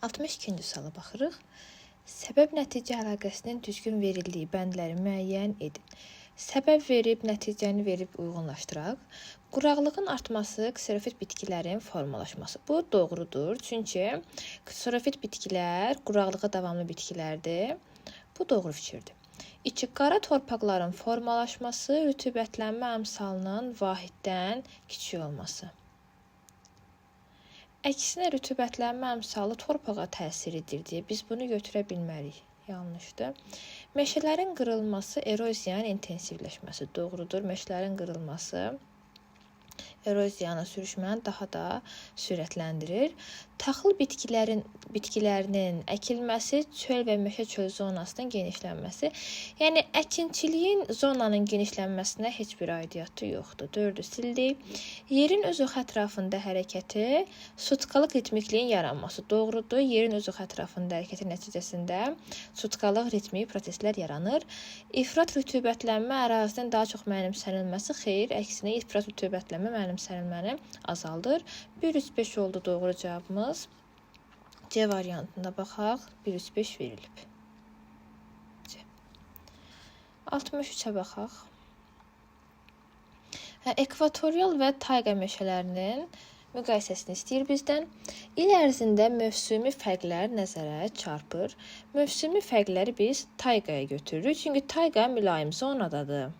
62-ci suala baxırıq. Səbəb-nəticə əlaqəsinin düzgün verildiyi bəndləri müəyyən edin. Səbəb verib, nəticəni verib uyğunlaşdıraq. Quraqlığın artması kserofit bitkilərin formalaşması. Bu doğrudur, çünki kserofit bitkilər quraqlığa davamlı bitkilərdir. Bu doğru fikirdir. 2. Qara torpaqların formalaşması rütubətlənmə əmsalının vahiddən kiçik olması. Əksinə rütubətlənmə əmsalı torpağa təsir edir deyə biz bunu götürə bilmərik. Yanlışdır. Meşələrin qırılması eroziyanın intensivləşməsi. Doğrudur. Meşələrin qırılması eroziyanın sürüşməni daha da sürətləndirir. Taxıl bitkilərinin əkilməsi çöl və meşə çöl zonasının genişlənməsi. Yəni əkinçiliyin zonanın genişlənməsinə heç bir aidiyyatı yoxdur. 4-ü sildik. Yerin öz oxu ətrafında hərəkəti sutkalıq ritmikliyin yaranması. Doğrudur. Yerin öz oxu ətrafında hərəkəti nəticəsində sutkalıq ritmi proseslər yaranır. İfrat rütubətlənmə ərazinin daha çox mənimsənilməsi xeyr, əksinə ifrat rütubətlənmə mənimsənilməni azaldır. 1-3-5 oldu doğru cavabımız. C variantına baxaq. 1-3-5 verilib. C. 63-ə baxaq. Ekvatorial və tayqa meşələrinin müqayisəsini istəyir bizdən. İl ərzində mövsümi fərqlər nəzərə çarpır. Mövsümi fərqləri biz tayqaya götürürük. Çünki tayqa mülayim zonadadır.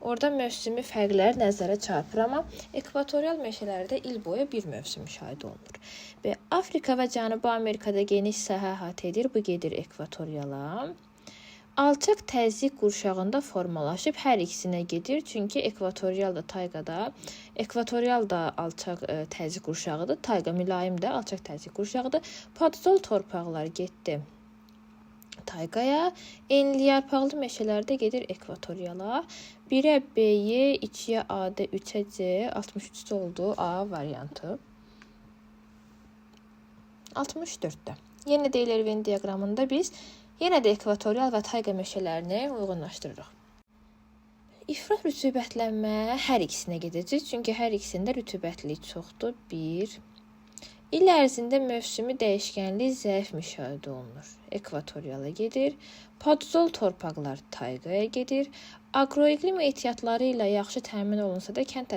Orada mövsümi fərqlər nəzərə çarpır, amma ekvatorial meşələrdə il boyu bir mövsüm müşahidə olunur. Və Afrika və Cənubi Amerikada geniş sahə əhatə edir. Bu gedir ekvatoriala. Alçaq təzyiq qurşağında formalaşıb hər ikisinə gedir. Çünki ekvatorial da tayqada, ekvatorial da alçaq təzyiq qurşağıdır. Tayqa mülayim də alçaq təzyiq qurşağıdır. Podzol torpaqlar getdi tayqaya. Enliyarpaqlı meşələrdə gedir ekvatoriala. 1-ə B-yə, 2-yə A-da, 3-ə C, 63-də oldu A variantı. 64-də. Yenə də Ler-Ven diaqramında biz yenə də ekvatorial və tayqa meşələrini uyğunlaşdırırıq. İfrat rütubətlənmə hər ikisinə gedəcək, çünki hər ikisində rütubətlilik çoxdur. 1. İl ərzində mövsümi dəyişkənlik zəif müşahidə olunur. Ekvatoriala gedir. Podzol torpaqlar tayqaya gedir. Agroiqlim ehtiyatları ilə yaxşı təmin olunsa da kənd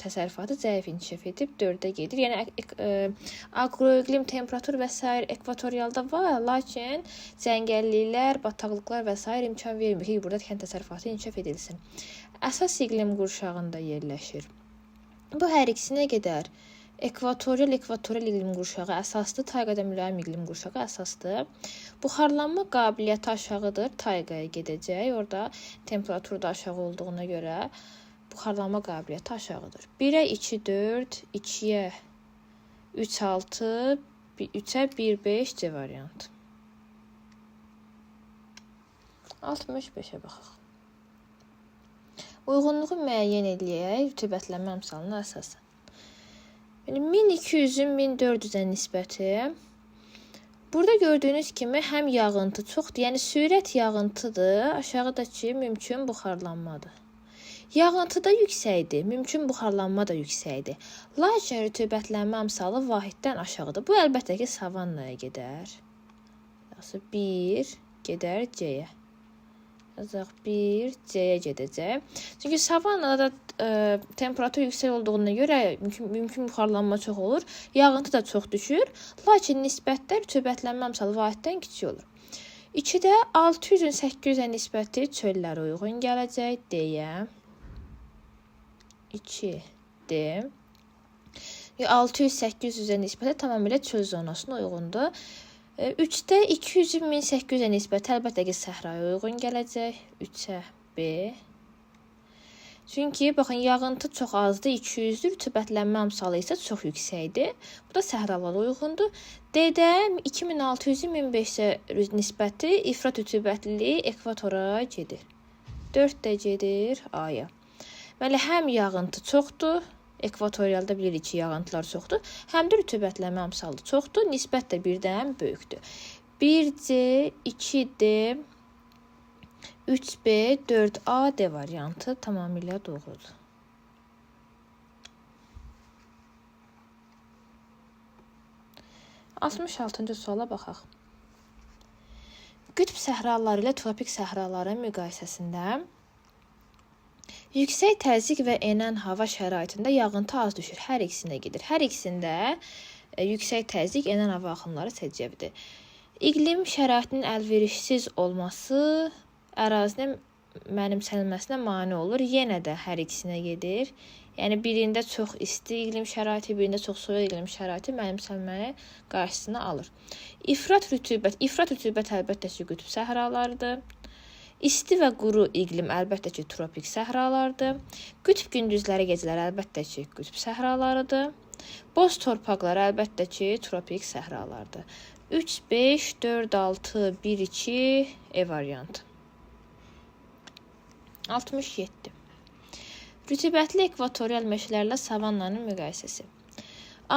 təsərrüfatı zəif inkişaf edib 4-də gedir. Yəni agroiqlim, temperatur və s. ekvatorialda var, lakin cəngəlliklər, bataqlıqlar və s. imkan vermir ki, burada kənd təsərrüfatı inkişaf edilsin. Əsas iqlim qurşağında yerləşir. Bu hər ikisinə gedər. Ekvatorial iqlim qurşağı əsasdır, tayqada mülayim iqlim qurşağı əsasdır. Buxarlanma qabiliyyəti aşağıdır, tayqaya gedəcək. Orada temperatur da aşağı olduğuna görə buxarlanma qabiliyyəti aşağıdır. 1-ə 2, 4, 2-yə 3, 6, 3-ə 1, 5 C variantı. 65-ə baxaq. Uyğunluğu müəyyən edək rütubətlənmə əmsalına əsasən. 1200-ün 1400-ə nisbəti. Burada gördüyünüz kimi həm yağıntı çoxdur, yəni sürət yağıntıdır, aşağıdakı mümkün buxarlanmadır. Yağıntı da yüksəkdir, mümkün buxarlanma da yüksəkdir. Lakin rütubətlənmə əmsalı vahiddən aşağıdır. Bu əlbəttə ki, savannaya gedər. 1 gedər C-yə. Yazaq 1 C-yə gedəcək. Çünki savannada da temperatur yüksək olduğuna görə mümkün buxarlanma çox olur. Yağıntı da çox düşür. Lakin nisbətdə rütubətlənmə əmsalı vahiddən kiçik olur. 2-də 600-ün 800-ə nisbəti çöllərə uyğun gələcək. D-yə. 2D. 600-800-ə nisbəti tamamilə çöl zonasına uyğundur. 3-də 200-ün 1800-ə nisbəti əlbəttə ki, səhraya uyğun gələcək. 3-ə B. Çünki, baxın, yağıntı çox azdır, 200-dür, rütubətlənmə əmsalı isə çox yüksəkdir. Bu da səhralara uyğundur. D-də 2600-ün 1500-ə nisbəti ifrat rütubətliliyi ekvatora gedir. 4-də gedir A-ya. Məli, həm yağıntı çoxdur, ekvatorialda bilirik ki, yağıntılar çoxdur. Həm də rütubətlənmə əmsalı çoxdur. Nisbət də birdən böyükdür. 1C, 2D, 3B, 4A, D variantı tamamilə doğrudur. 66-cı suala baxaq. Qütb səhraları ilə tropik səhraların müqayisəsində yüksək təzyiq və enən hava şəraitində yağıntı az düşür. Hər ikisində gedir. Hər ikisində yüksək təzyiq, enən hava axınları səciyyəvidir. İqlim şəraitinin əlverişsiz olması ərazinin mənimsənilməsinə mane olur. Yenə də hər ikisinə gedir. Yəni birində çox isti iqlim şəraiti, birində çox soyuq iqlim şəraiti mənimsənmənin qarşısını alır. İfrat rütubət əlbəttə ki, qütb səhralarıdır. İsti və quru iqlim əlbəttə ki, tropik səhralardır. Qütb gündüzləri, gecələri əlbəttə ki, qütb səhralarıdır. Boz torpaqlar əlbəttə ki, tropik səhralardır. 3, 5, 4, 6, 1, 2 E variantı. 67. Rütubətli ekvatorial meşələrlə savannanın müqayisəsi.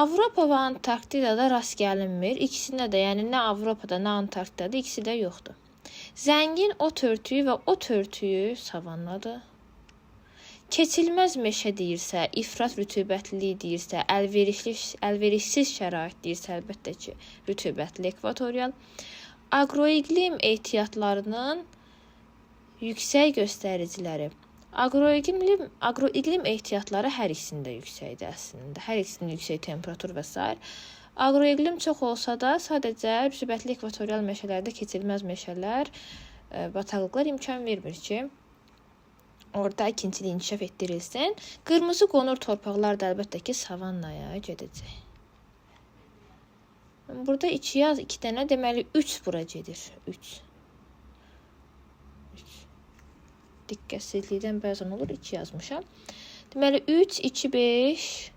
Avropa və Antarktidada rast gəlinmir. İkisində də, yəni nə Avropada, nə Antarktidada ikisi də yoxdur. Zəngin ot örtüyü və ot örtüyü savannadır. Keçilməz meşə deyirsə, ifrat rütubətli deyirsə, əlverişsiz şərait deyirsə, əlbəttə ki, rütubətli ekvatorial. Aqroiqlim ehtiyatlarının yüksək göstəriciləri. Aqroiqlim ehtiyatları hər ikisində yüksəkdir əslində. Hər ikisinin yüksək temperatur və s. Aqroiqlim çox olsa da, sadəcə rütubətli ekvatorial meşələrdə keçilməz meşələr, bataqlıqlar imkan vermir ki, orada ikincili inkişaf etdirilsin. Qırmızı qonur torpaqlar da əlbəttə ki, savannaya gedəcək. Burada 2 yaz, 2 dənə, deməli 3 bura gedir. 3. Diqqətsizlikdən bəzən olur, 2 yazmışam. Deməli 3, 2, 5,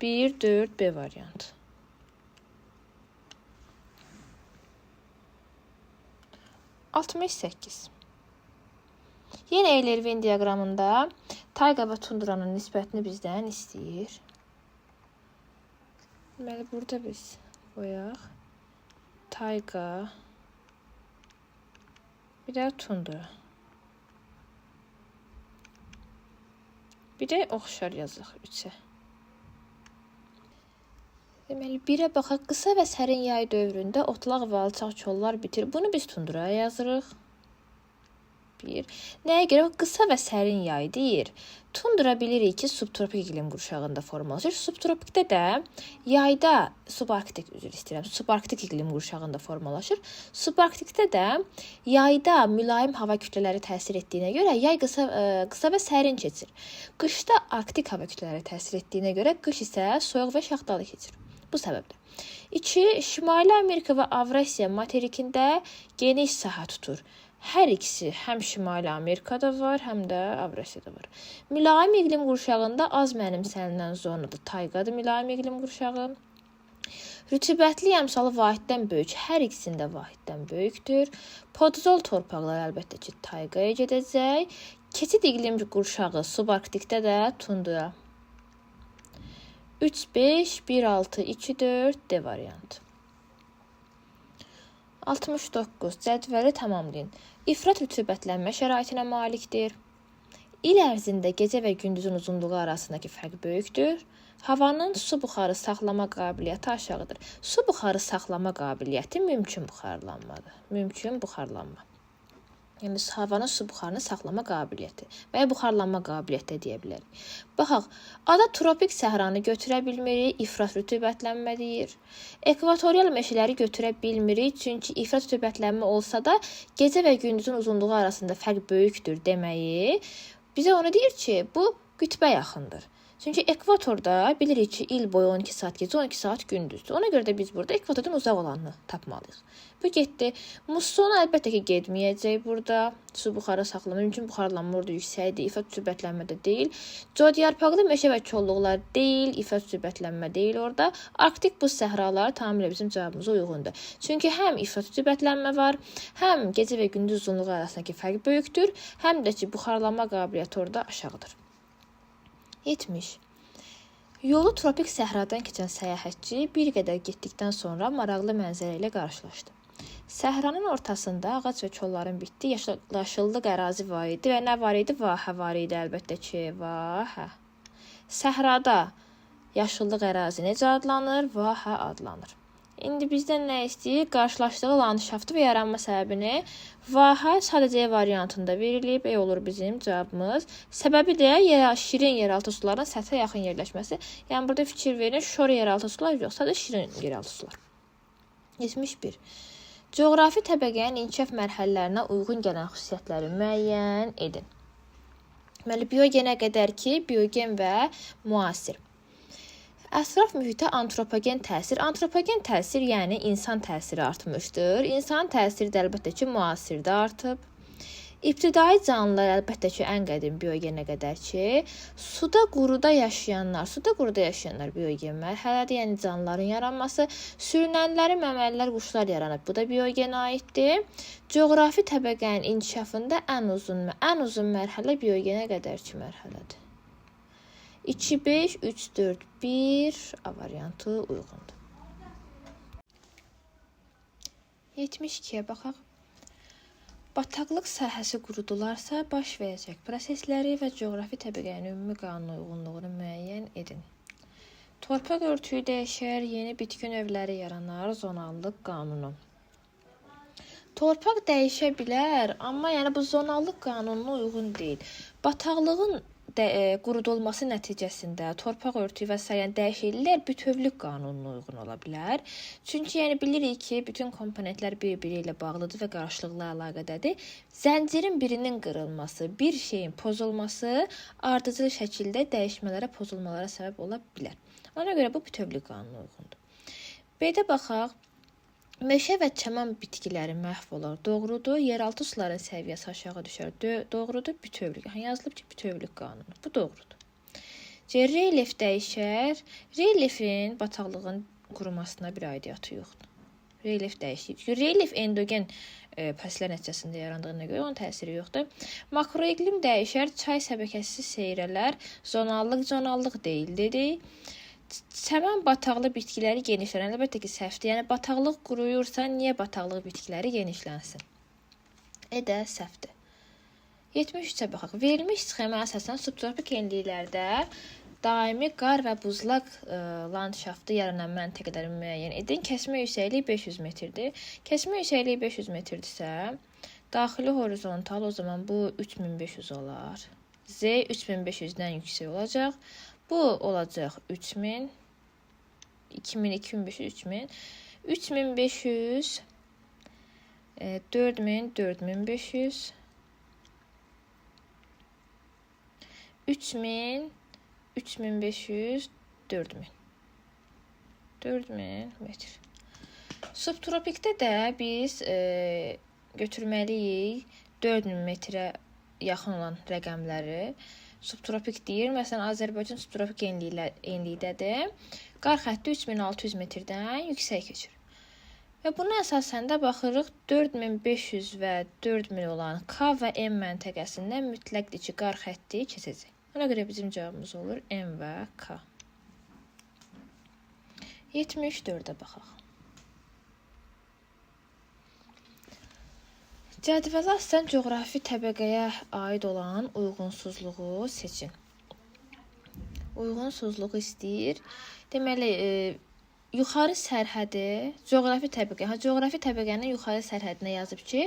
1, 4, B variantı. Yenə Eyler-Venn diaqramında tayqa və tundranın nisbətini bizdən istəyir. Deməli burada biz qoyaq tayqa, bir də tundra. Bir də oxşar yazıq 3-ə. Deməli 1-ə baxaq. Qısa və sərin yay dövründə otlaq və alçaq kollar bitir. Bunu biz tundraya yazırıq. 1. Nəyə görə? Qısa və sərin yay deyir. Tundra bilirik ki, subtropik iqlim qurşağında formalaşır. Subtropikdə də yayda subarktik iqlim qurşağında formalaşır. Subarktikdə də yayda mülayim hava kütlələri təsir etdiyinə görə yay qısa və sərin keçir. Qışda arktik hava kütlələri təsir etdiyinə görə qış isə soyuq və şaxtalı keçir. Bu səbəbdir. 2. Şimali Amerika və Avrasiya materikində geniş sahə tutur. Hər ikisi həm Şimali Amerikada var, həm də Avrasiyada var. Mülayim iqlim qurşağında az mənimsənilən zonadır. Tayqadır mülayim iqlim qurşağı. Rütubətli əmsalı vahiddən böyük. Hər ikisində vahiddən böyükdür. Podzol torpaqlar əlbəttə ki, tayqaya gedəcək. Keçid iqlim qurşağı subarktikdə də tundra. 3, 5, 1, 6, 2, 4, D variantı. 69. Cədvəli tamamlayın. İfrat rütubətlənmə şəraitinə malikdir. İl ərzində gecə və gündüzün uzunluğu arasındakı fərq böyükdür. Havanın su buxarı saxlama qabiliyyəti aşağıdır. Su buxarı saxlama qabiliyyəti mümkün buxarlanmadır. Mümkün buxarlanma. Yəni havanın su buxarını saxlama qabiliyyəti və ya buxarlanma qabiliyyəti deyə bilərik. Baxaq, ada tropik səhranı götürə bilmirik, ifrat rütubətlənmə deyir. Ekvatorial meşələri götürə bilmirik, çünki ifrat rütubətlənmə olsa da gecə və gündüzün uzunluğu arasında fərq böyükdür deməyi bizə onu deyir ki, bu qütbə yaxındır. Çünki ekvatorda bilirik ki, il boyu 12 saat gecə, 12 saat gündüzdür. Ona görə də biz burada ekvatordan uzaq olanını tapmalıyıq. Bu getdi. Mussona əlbəttə ki, getməyəcək burada. Su buxarı saxlama, mümkün buxarlanma orada yüksəkdir. İfrat rütubətlənmədə deyil. Codyarpaqlı meşə və kolluqlar deyil. İfrat rütubətlənmə deyil orada. Arktik buz səhraları tamamilə bizim cavabımıza uyğundur. Çünki həm ifrat rütubətlənmə var, həm gecə və gündüz uzunluğu arasındakı fərq böyükdür, həm də ki, buxarlanma qabiliyyəti orada aşağıdır. 70. Yolu tropik səhradan keçən səyahətçi bir qədər getdikdən sonra maraqlı mənzərə ilə qarşılaşdı. Səhranın ortasında ağac və kolların bitdiyi yaşıllıq ərazi var idi və nə var idi? Vahə var idi, əlbəttə ki, vahə. Səhrada yaşıllıq ərazi necə adlanır? Vahə adlanır. İndi bizdən nə istəyir? Qarşılaşdığı landşaftı və yaranma səbəbini vahə sadəcə variantında verilib. Olur bizim cavabımız. Səbəbi də şirin yeraltı suların səthə yaxın yerləşməsi. Yəni burada fikir verin, şor yeraltı sular yox, sadəcə şirin yeraltı sular. 71. Coğrafi təbəqənin inkişaf mərhələlərinə uyğun gələn xüsusiyyətləri müəyyən edin. Deməli, biogenə qədər ki, biogen və müasir. Ətraf mühitə antropogen təsir. Antropogen təsir, yəni insan təsiri artmışdır. İnsan təsiri də əlbəttə ki, müasirdə artıb. İbtidai canlılar əlbəttə ki, ən qədim biogenə qədər ki, suda quruda yaşayanlar biogen mərhələdir, yəni canlıların yaranması. Sürünənləri, məməlilər, quşlar yaranıb. Bu da biogenə aiddir. Coğrafi təbəqənin inkişafında ən uzun mərhələ biogenə qədərki mərhələdir. 2, 5, 3, 4, 1 A variantı uyğundur. 72-yə baxaq. Bataqlıq sahəsi qurudularsa baş verəcək prosesləri və coğrafi təbəqənin ümumi qanuna uyğunluğunu müəyyən edin. Torpaq örtüyü dəyişər, yeni bitki növləri yaranar, zonallıq qanunu. Torpaq dəyişə bilər, amma yəni bu zonallıq qanununa uyğun deyil. Bataqlığın qurudulması nəticəsində torpaq örtüyü və s. dəyişikliklər bütövlük qanununa uyğun ola bilər. Çünki yəni bilirik ki, bütün komponentlər bir-biri ilə bağlıdır və qarşılıqlı əlaqədədir. Zəncirin birinin qırılması, bir şeyin pozulması ardıcıl şəkildə dəyişmələrə, pozulmalara səbəb ola bilər. Ona görə bu bütövlük qanununa uyğundur. B-də baxaq. Meşə və çəmən bitkiləri məhv olar. Doğrudur. Yeraltı suların səviyyəsi aşağı düşər. Doğrudur. Bütövlük. Yazılıb ki, bütövlük qanunu. Bu doğrudur. C. Relyef dəyişər. Relyefin bataqlığın qurumasına bir aidiyyatı yoxdur. Relyef dəyişir. Relyef endogen proseslər nəticəsində yarandığına görə onun təsiri yoxdur. Makroiqlim dəyişər. Çay şəbəkəsi seyrələr. Zonallıq deyil dedik. Çəmən bataqlı bitkiləri genişlənir. Əlbəttə ki, səhvdir. Yəni bataqlıq quruyursa, niyə bataqlıq bitkiləri genişlənsin? Də səhvdir. 73-ə baxaq. Verilmiş sxemə əsasən subtropik enliklərdə daimi qar və buzlaq landşaftı yaranan məntəqələri müəyyən edin. Kəsmə yüksəkliyi 500 metrdir. Kəsmə yüksəkliyi 500 metrdirsə, daxili horizontal o zaman bu 3500 olar. Z 3500-dən yüksək olacaq. Bu olacaq 3000, 2000, 2500, 3000, 3500, 4000, 4500, 3000, 3500, 4000. 4000 metr. Subtropikdə də biz götürməliyik 4000 metrə yaxın olan rəqəmləri. Subtropik deyir. Məsələn, Azərbaycan subtropik enlikdədir. Qar xətti 3600 metrdən yüksək keçir. Və buna əsasən də baxırıq 4500 və 4000 olan K və M məntəqəsindən mütləqdir ki, qar xətti keçəcək. Ona görə bizim cavabımız olur M və K. 74-ə baxaq. Cədvələ asılan coğrafi təbəqəyə aid olan uyğunsuzluğu seçin. Uyğunsuzluğu istəyir. Deməli, yuxarı sərhədi, coğrafi təbəqənin yuxarı sərhədinə yazıb ki,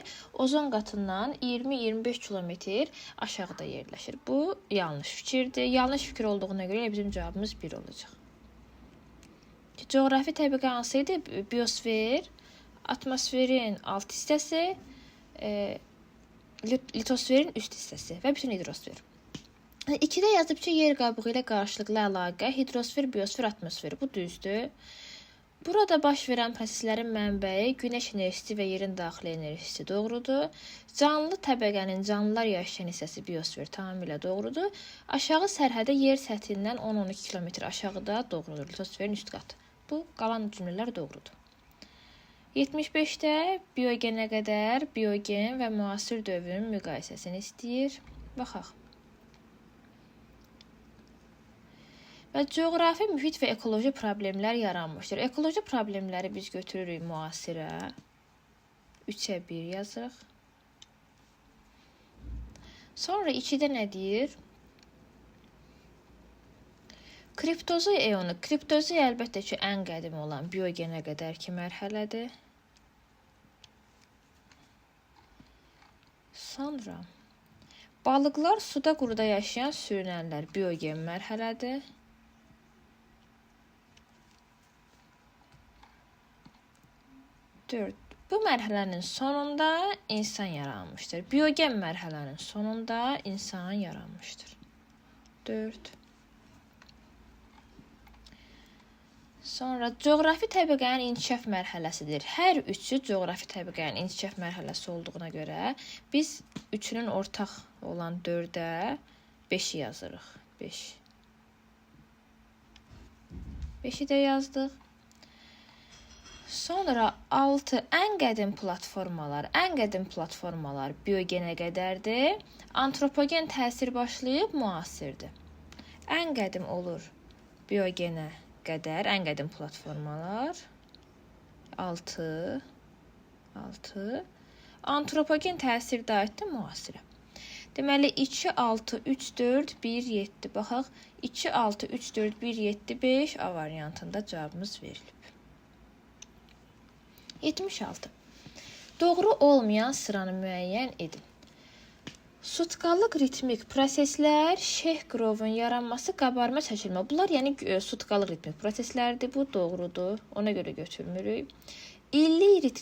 ozon qatından 20-25 kilometr aşağıda yerləşir. Bu yanlış fikirdir. Yanlış fikir olduğuna görə bizim cavabımız 1 olacaq. Coğrafi təbəqə hansı idi? Biosfer, atmosferin alt hissəsi, litosferin üst hissəsi və bütün hidrosfer. 2-də yazıb ki, yer qabığı ilə qarşılıqlı əlaqə hidrosfer, biosfer, atmosfer. Bu düzdür. Burada baş verən proseslərin mənbəyi günəş enerjisi və yerin daxili enerjisi doğrudur. Canlı təbəqənin canlılar yaşayan hissəsi biosfer tamamilə doğrudur. Aşağı sərhədə yer səthindən 10-12 km aşağıda doğrudur. Litosferin üst qatı. Bu qalan cümlələr doğrudur. 75-də biogenə qədər biogen və müasir dövrün müqayisəsini istəyir. Baxaq. Və coğrafi, mühit və ekoloji problemlər yaranmışdır. Ekoloji problemləri biz götürürük müasirə. 3-ə 1 yazırıq. Sonra 2-də nə deyir? Kriptozoi eonu. Kriptozoi əlbəttə ki, ən qədim olan biogenə qədərki mərhələdir. Sonra balıqlar suda quruda yaşayan sürünənlər biogen mərhələdir. Bu mərhələnin sonunda insan yaranmışdır. Biogen mərhələnin sonunda insan yaranmışdır. 4. Sonra coğrafi təbəqənin inkişaf mərhələsidir. Hər üçü coğrafi təbəqənin inkişaf mərhələsi olduğuna görə biz üçünün ortaq olan 4-ə 5-i yazırıq. 5. 5-i də yazdıq. Sonra 6 ən qədim platformalar biogenə qədərdir. Antropogen təsir başlayıb müasirdir. Ən qədim olur biogenə qədər, ən qədim platformalar 6. Antropogen təsir də aiddir müasirə. Deməli 2, 6, 3, 4, 1, 7. Baxaq, 2, 6, 3, 4, 1, 7, 5 A variantında cavabımız verilib. 76. Doğru olmayan sıranı müəyyən edin. Sutkalıq ritmik proseslər, Şeh-Grovun yaranması, qabarma, çəkilmə. Bunlar yəni sutkalıq ritmik proseslərdir. Bu doğrudur. Ona görə götürmürük. İllik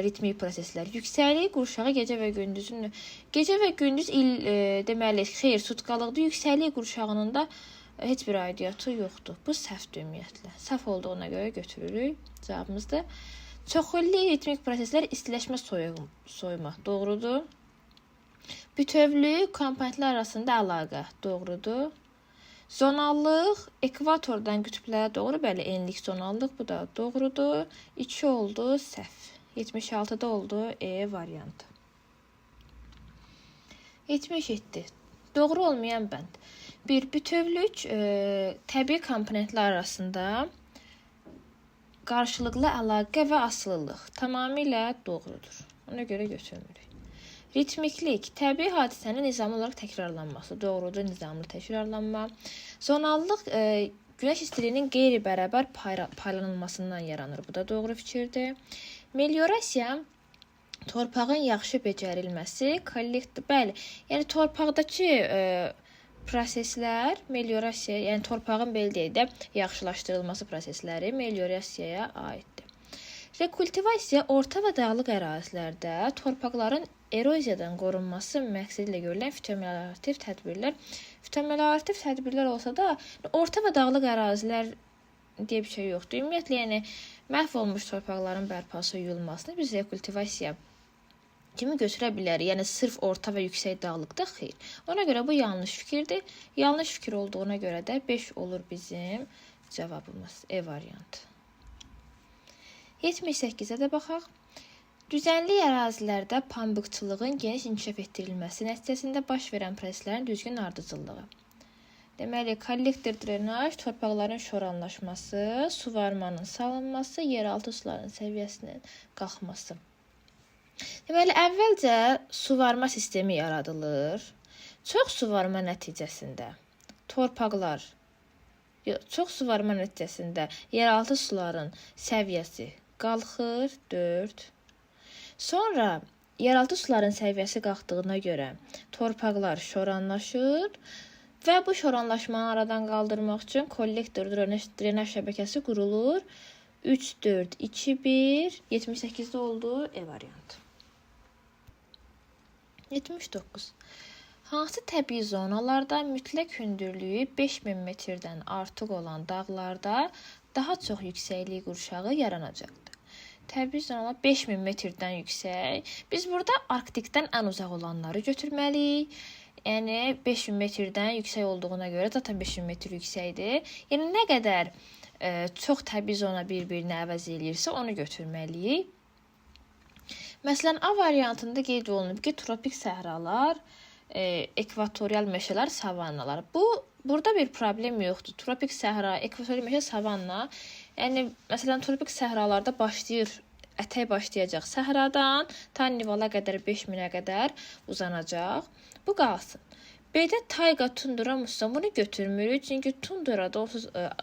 ritmik proseslər, yüksəklik qurşağı gecə və gündüzün. Gecə və gündüz deməli xeyr sutkalıqdır. Yüksəklik qurşağının da heç bir aidiyyatı yoxdur. Bu səhvdir ümumiyyətlə. Səhv olduğuna görə götürürük. Cavabımızdır. Çoxillik ritmik proseslər istiləşmə, soyuma. Doğrudur. Bütövlük komponentlər arasında əlaqə. Doğrudur. Zonallıq ekvatordan qütblərə doğru, bəli, enlik zonallıq, bu da doğrudur. 2 oldu, səhv. 76-da oldu, variantı. 77. Doğru olmayan bənd. Bir bütövlük təbii komponentlər arasında qarşılıqlı əlaqə və asılılıq tamamilə doğrudur. Ona görə götürmürük. Ritmiklik, təbii hadisənin nizamlı olaraq təkrarlanması. Doğrudur, nizamlı təkrarlanma. Zonallıq, günəş istiliyinin qeyri-bərabər paylanılmasından yaranır. Bu da doğru fikirdir. Meliorasiya, torpağın yaxşı becərilməsi, kollektiv, bəli, yəni torpaqdakı proseslər meliorasiya, yəni torpağın belə deyək də yaxşılaşdırılması prosesləri meliorasiyaya aiddir. Rekultivasiya orta və dağlıq ərazilərdə torpaqların eroziyadan qorunması məqsədi ilə görülən fitomeliorativ tədbirlər. Fitomeliorativ tədbirlər olsa da orta və dağlıq ərazilər deyə bir şey yoxdur. Ümumiyyətlə, yəni məhv olmuş torpaqların bərpası, yuyulmasını biz rekultivasiya kimi götürə bilərik. Yəni sırf orta və yüksək dağlıqda xeyr. Ona görə bu yanlış fikirdir. Yanlış fikir olduğuna görə də 5 olur bizim cavabımız. Variantı. 78-ə də baxaq. Düzənlik ərazilərdə pambıqçılığın geniş inkişaf etdirilməsi nəticəsində baş verən proseslərin düzgün ardıcıllığı. Deməli, kollektor drenaj, torpaqların şoranlaşması, suvarmanın salınması, yeraltı suların səviyyəsinin qalxması. Deməli, əvvəlcə suvarma sistemi yaradılır. Çox suvarma nəticəsində yeraltı suların səviyyəsi qalxır. 4. Sonra yeraltı suların səviyyəsi qalxdığına görə torpaqlar şoranlaşır və bu şoranlaşmanı aradan qaldırmaq üçün kollektor drenaj şəbəkəsi qurulur. 3, 4, 2, 1, 78-də oldu, variantı. 79. Hansı təbii zonalarda mütləq hündürlüyü 5000 metrdən artıq olan dağlarda daha çox yüksəklik qurşağı yaranacaqdır? Təbii zonalar 5000 metrdən yüksək. Biz burada Arktikdən ən uzaq olanları götürməliyik. Yəni 5000 metrdən yüksək olduğuna görə zaten 5000 metr yüksəkdir. Yəni nə qədər çox təbii zona bir-birini əvəz eləyirsə onu götürməliyik. Məsələn, A variantında qeyd olunub ki, tropik səhralar, ekvatorial meşələr, savannalar. Burada bir problem yoxdur. Tropik səhra, ekvatorial meşə, savanna. Yəni, məsələn, tropik səhralarda ətək başlayacaq səhradan ta Nivala qədər 5000-ə qədər uzanacaq. Bu qalsın. B-də tayqa, tundra, musson. Bunu götürmürük. Çünki tundra da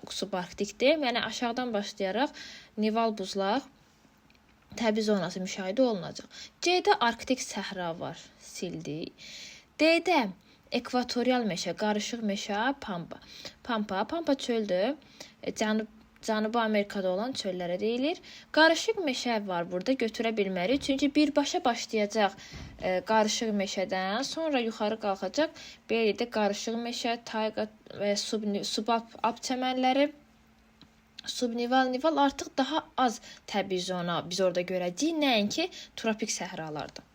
subarktikdir. Yəni aşağıdan başlayaraq nival buzlaq təbii zonası müşahidə olunacaq. C-də arktik səhra var. Sildik. D-də ekvatorial meşə, qarışıq meşə, pampa. Pampa çöldür. Cənubi Amerikada olan çöllərə deyilir. Qarışıq meşə var burada, götürə bilmərik. Çünki birbaşa başlayacaq qarışıq meşədən, sonra yuxarı qalxacaq. Belə də qarışıq meşə, tayqa və subalp çəmənləri, subnival, nival artıq daha az təbii zona biz orada görəcəyik, nəinki tropik səhralardan.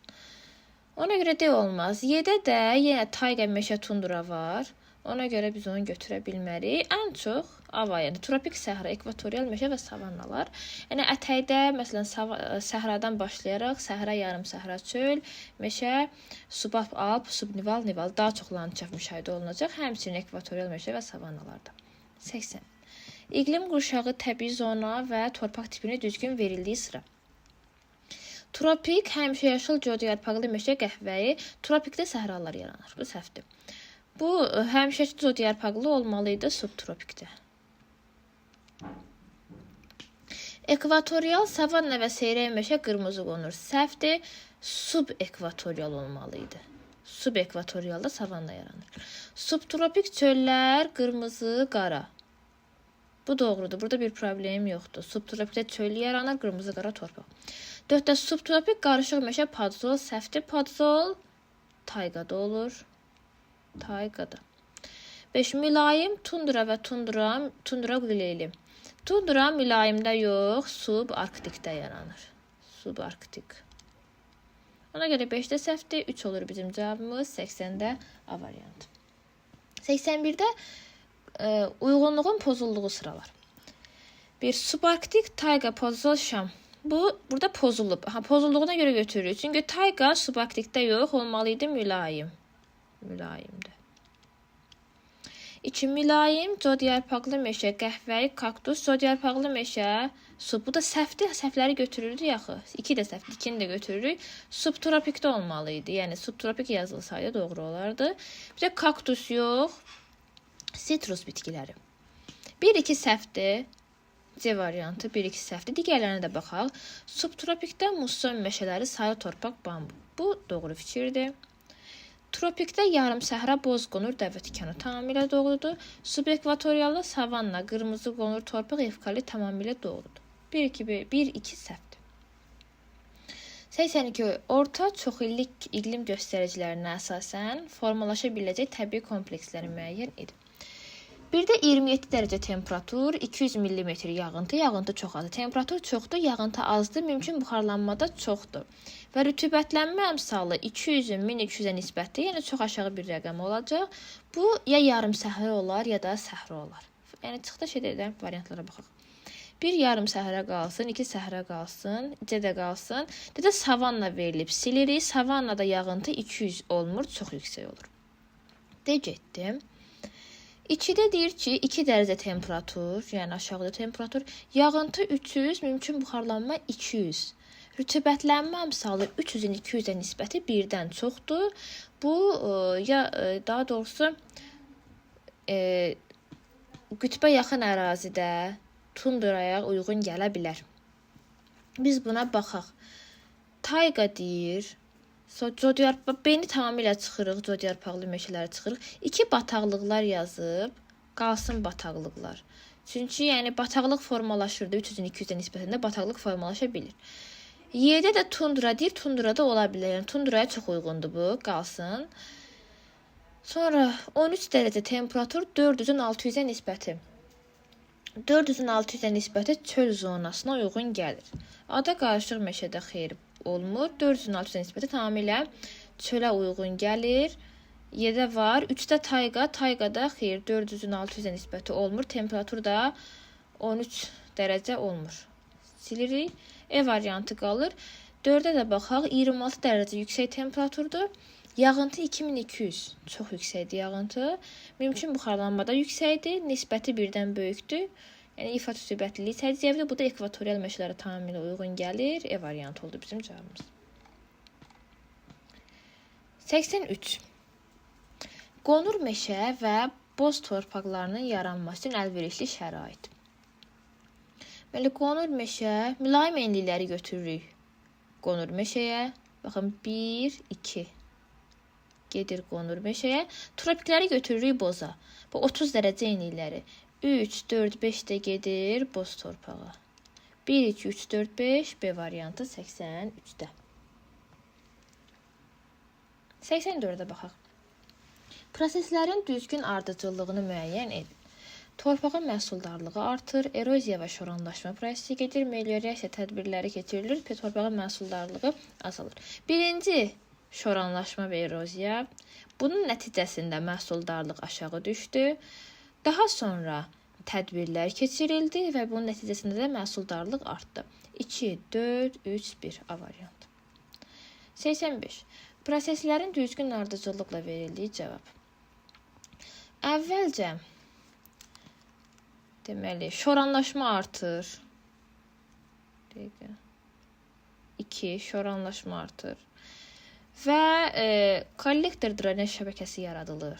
Ona görə də olmaz. Y-də də yenə tayqa, meşə, tundra var. Ona görə biz onu götürə bilmərik. Ən çox yəni tropik səhra, ekvatorial meşə və savannalar. Yəni ətəkdə məsələn səhradan başlayaraq səhra, yarım səhra, çöl, meşə, subalp, alp, subnival, nival daha çox landşaft müşahidə olunacaq. Həmçinin ekvatorial meşə və savannalarda. 80. İqlim qurşağı, təbii zona və torpaq tipini düzgün verildiyi sıra. Tropik, həmişəyaşıl codyarpaqlı meşə, qəhvəyi, tropikdə səhralar yaranır. Bu səhvdir. Bu həmişəki codyarpaqlı olmalı idi subtropikdə. Ekvatorial, savanna və seyrək meşə, qırmızı qonur. Səhvdir. Subekvatorial olmalı idi. Subekvatorialda savanna yaranır. Subtropik çöllər, qırmızı, qara. Bu doğrudur. Burada bir problem yoxdur. Subtropikdə çöl yaranır, qırmızı, qara torpaq. 4-də subtropik, qarışıq meşə, padzol. Səhvdir. Padzol tayqada olur. Tayqada. 5. Mülayim, tundra və tundra qleyli. Tundra mülayimdə yox, subarktikdə yaranır. Subarktik. Ona görə 5-də səhvdir, 3 olur bizim cavabımız, 80-də A variantı. 81-də uyğunluğun pozulduğu sıralar. Bir subarktik, tayqa, padzol, şam. Bu burada pozulub. Pozulduğuna görə götürürük. Çünki tayqa subarktikdə yox, olmalı idi mülayim. Mülayimdir. 2. Mülayim, codyarpaqlı meşə, qəhvəyi, kaktus, codyarpaqlı meşə, bu da səhvdir, səhvləri götürürdük yaxı. 2 də səhvdir, 2-ni də götürürük. Subtropikdə olmalı idi. Yəni subtropik yazılsaydı doğru olardı. Bir də kaktus yox, sitrus bitkiləri. 1-2 səhvdir. C variantı 1-2 səhvdir. Digərlərinə də baxaq. Subtropikdə musson meşələri, sarı torpaq, bambu. Bu doğru fikirdir. Tropikdə yarım səhra, boz qonur, dəvə tikanı tamamilə doğrudur. Subekvatorialda savanna, qırmızı qonur, torpaq, evkalit tamamilə doğrudur. 1-2 səhvdir. 82. Orta çoxillik iqlim göstəricilərinə əsasən formalaşa biləcək təbii kompleksləri müəyyən edin. Bir də 27 dərəcə temperatur, 200 mm yağıntı çox azdır. Temperatur çoxdur, yağıntı azdır, mümkün buxarlanmada çoxdur. Və rütubətlənmə əmsalı 200-ün 1300-ə nisbətdə, yəni çox aşağı bir rəqəm olacaq. Bu, ya yarım səhra olar, ya da səhra olar. Yəni, çıxdış edən variantlara baxaq. Bir yarım səhra qalsın, 2 səhra qalsın, C də qalsın. Dedə savanna verilib, silirik. Savannada yağıntı 200 olmur, çox yüksək olur. D getdim. 2-də deyir ki, 2 dərəcə temperatur, yəni aşağıda temperatur, yağıntı 300, mümkün buxarlanma 200. Rütubətlənmə əmsalı 300-ün 200-ə nisbəti 1-dən çoxdur. Bu, daha doğrusu, qütbə yaxın ərazidə tundraya uyğun gələ bilər. Biz buna baxaq. Tayqa deyir. Beni tamamilə çıxırıq, codyarpaqlı meşələri çıxırıq. 2 bataqlıqlar yazıb, qalsın bataqlıqlar. Çünki yəni bataqlıq formalaşırdı, 300-ün 200-ə nisbətində bataqlıq formalaşa bilir. Y-də də tundra deyir, tundra da ola bilər. Yəni tundraya çox uyğundur bu, qalsın. Sonra 13 dərəcə temperatur, 400-ün 600-ə nisbəti. 400-ün 600-ə nisbəti çöl zonasına uyğun gəlir. Ada qarışıq meşədə xeyir olmur. 400-ün 600-ə nisbəti tamamilə çölə uyğun gəlir. Y-də var. 3-də tayqa. Tayqada xeyir 400-ün 600-ə nisbəti olmur. Temperatur da 13 dərəcə olmur. Silirik. E variantı qalır. 4-də də baxaq. 26 dərəcə yüksək temperaturdur. Yağıntı 2200. Çox yüksəkdir yağıntı. Mümkün buxarlanmada yüksəkdir. Nisbəti birdən böyükdür. Yəni ifa rütubətliliyi səciyyəvidir. Bu da ekvatorial meşələrə tamamilə uyğun gəlir. E variantı oldu bizim cavabımız. 83. Qonur meşə və boz torpaqlarının yaranması üçün əlverişli şərait. Deməli, qonur meşə, mülayim enlikləri götürürük. Qonur meşəyə, baxın 1, 2 gedir qonur meşəyə. Tropikləri götürürük boza. Bu 30 dərəcə enlikləri. 3, 4, 5 də gedir boz torpağa. 1, 2, 3, 4, 5, B variantı 83-də. 84-də baxaq. Proseslərin düzgün ardıcıllığını müəyyən edin. Torpağın məhsuldarlığı artır, eroziya və şoranlaşma prosesi gedir, meliorasiya tədbirləri keçirilir, torpağın məhsuldarlığı azalır. Birinci şoranlaşma və eroziya. Bunun nəticəsində məhsuldarlıq aşağı düşdü. Daha sonra tədbirlər keçirildi və bunun nəticəsində də məhsuldarlıq artdı. 2, 4, 3, 1 A variantı. 85. Proseslərin düzgün ardıcıllıqla verildiyi cavab. Əvvəlcə deməli, şoranlaşma artır. 2, şoranlaşma artır. Və kollektor drenaj şəbəkəsi yaradılır.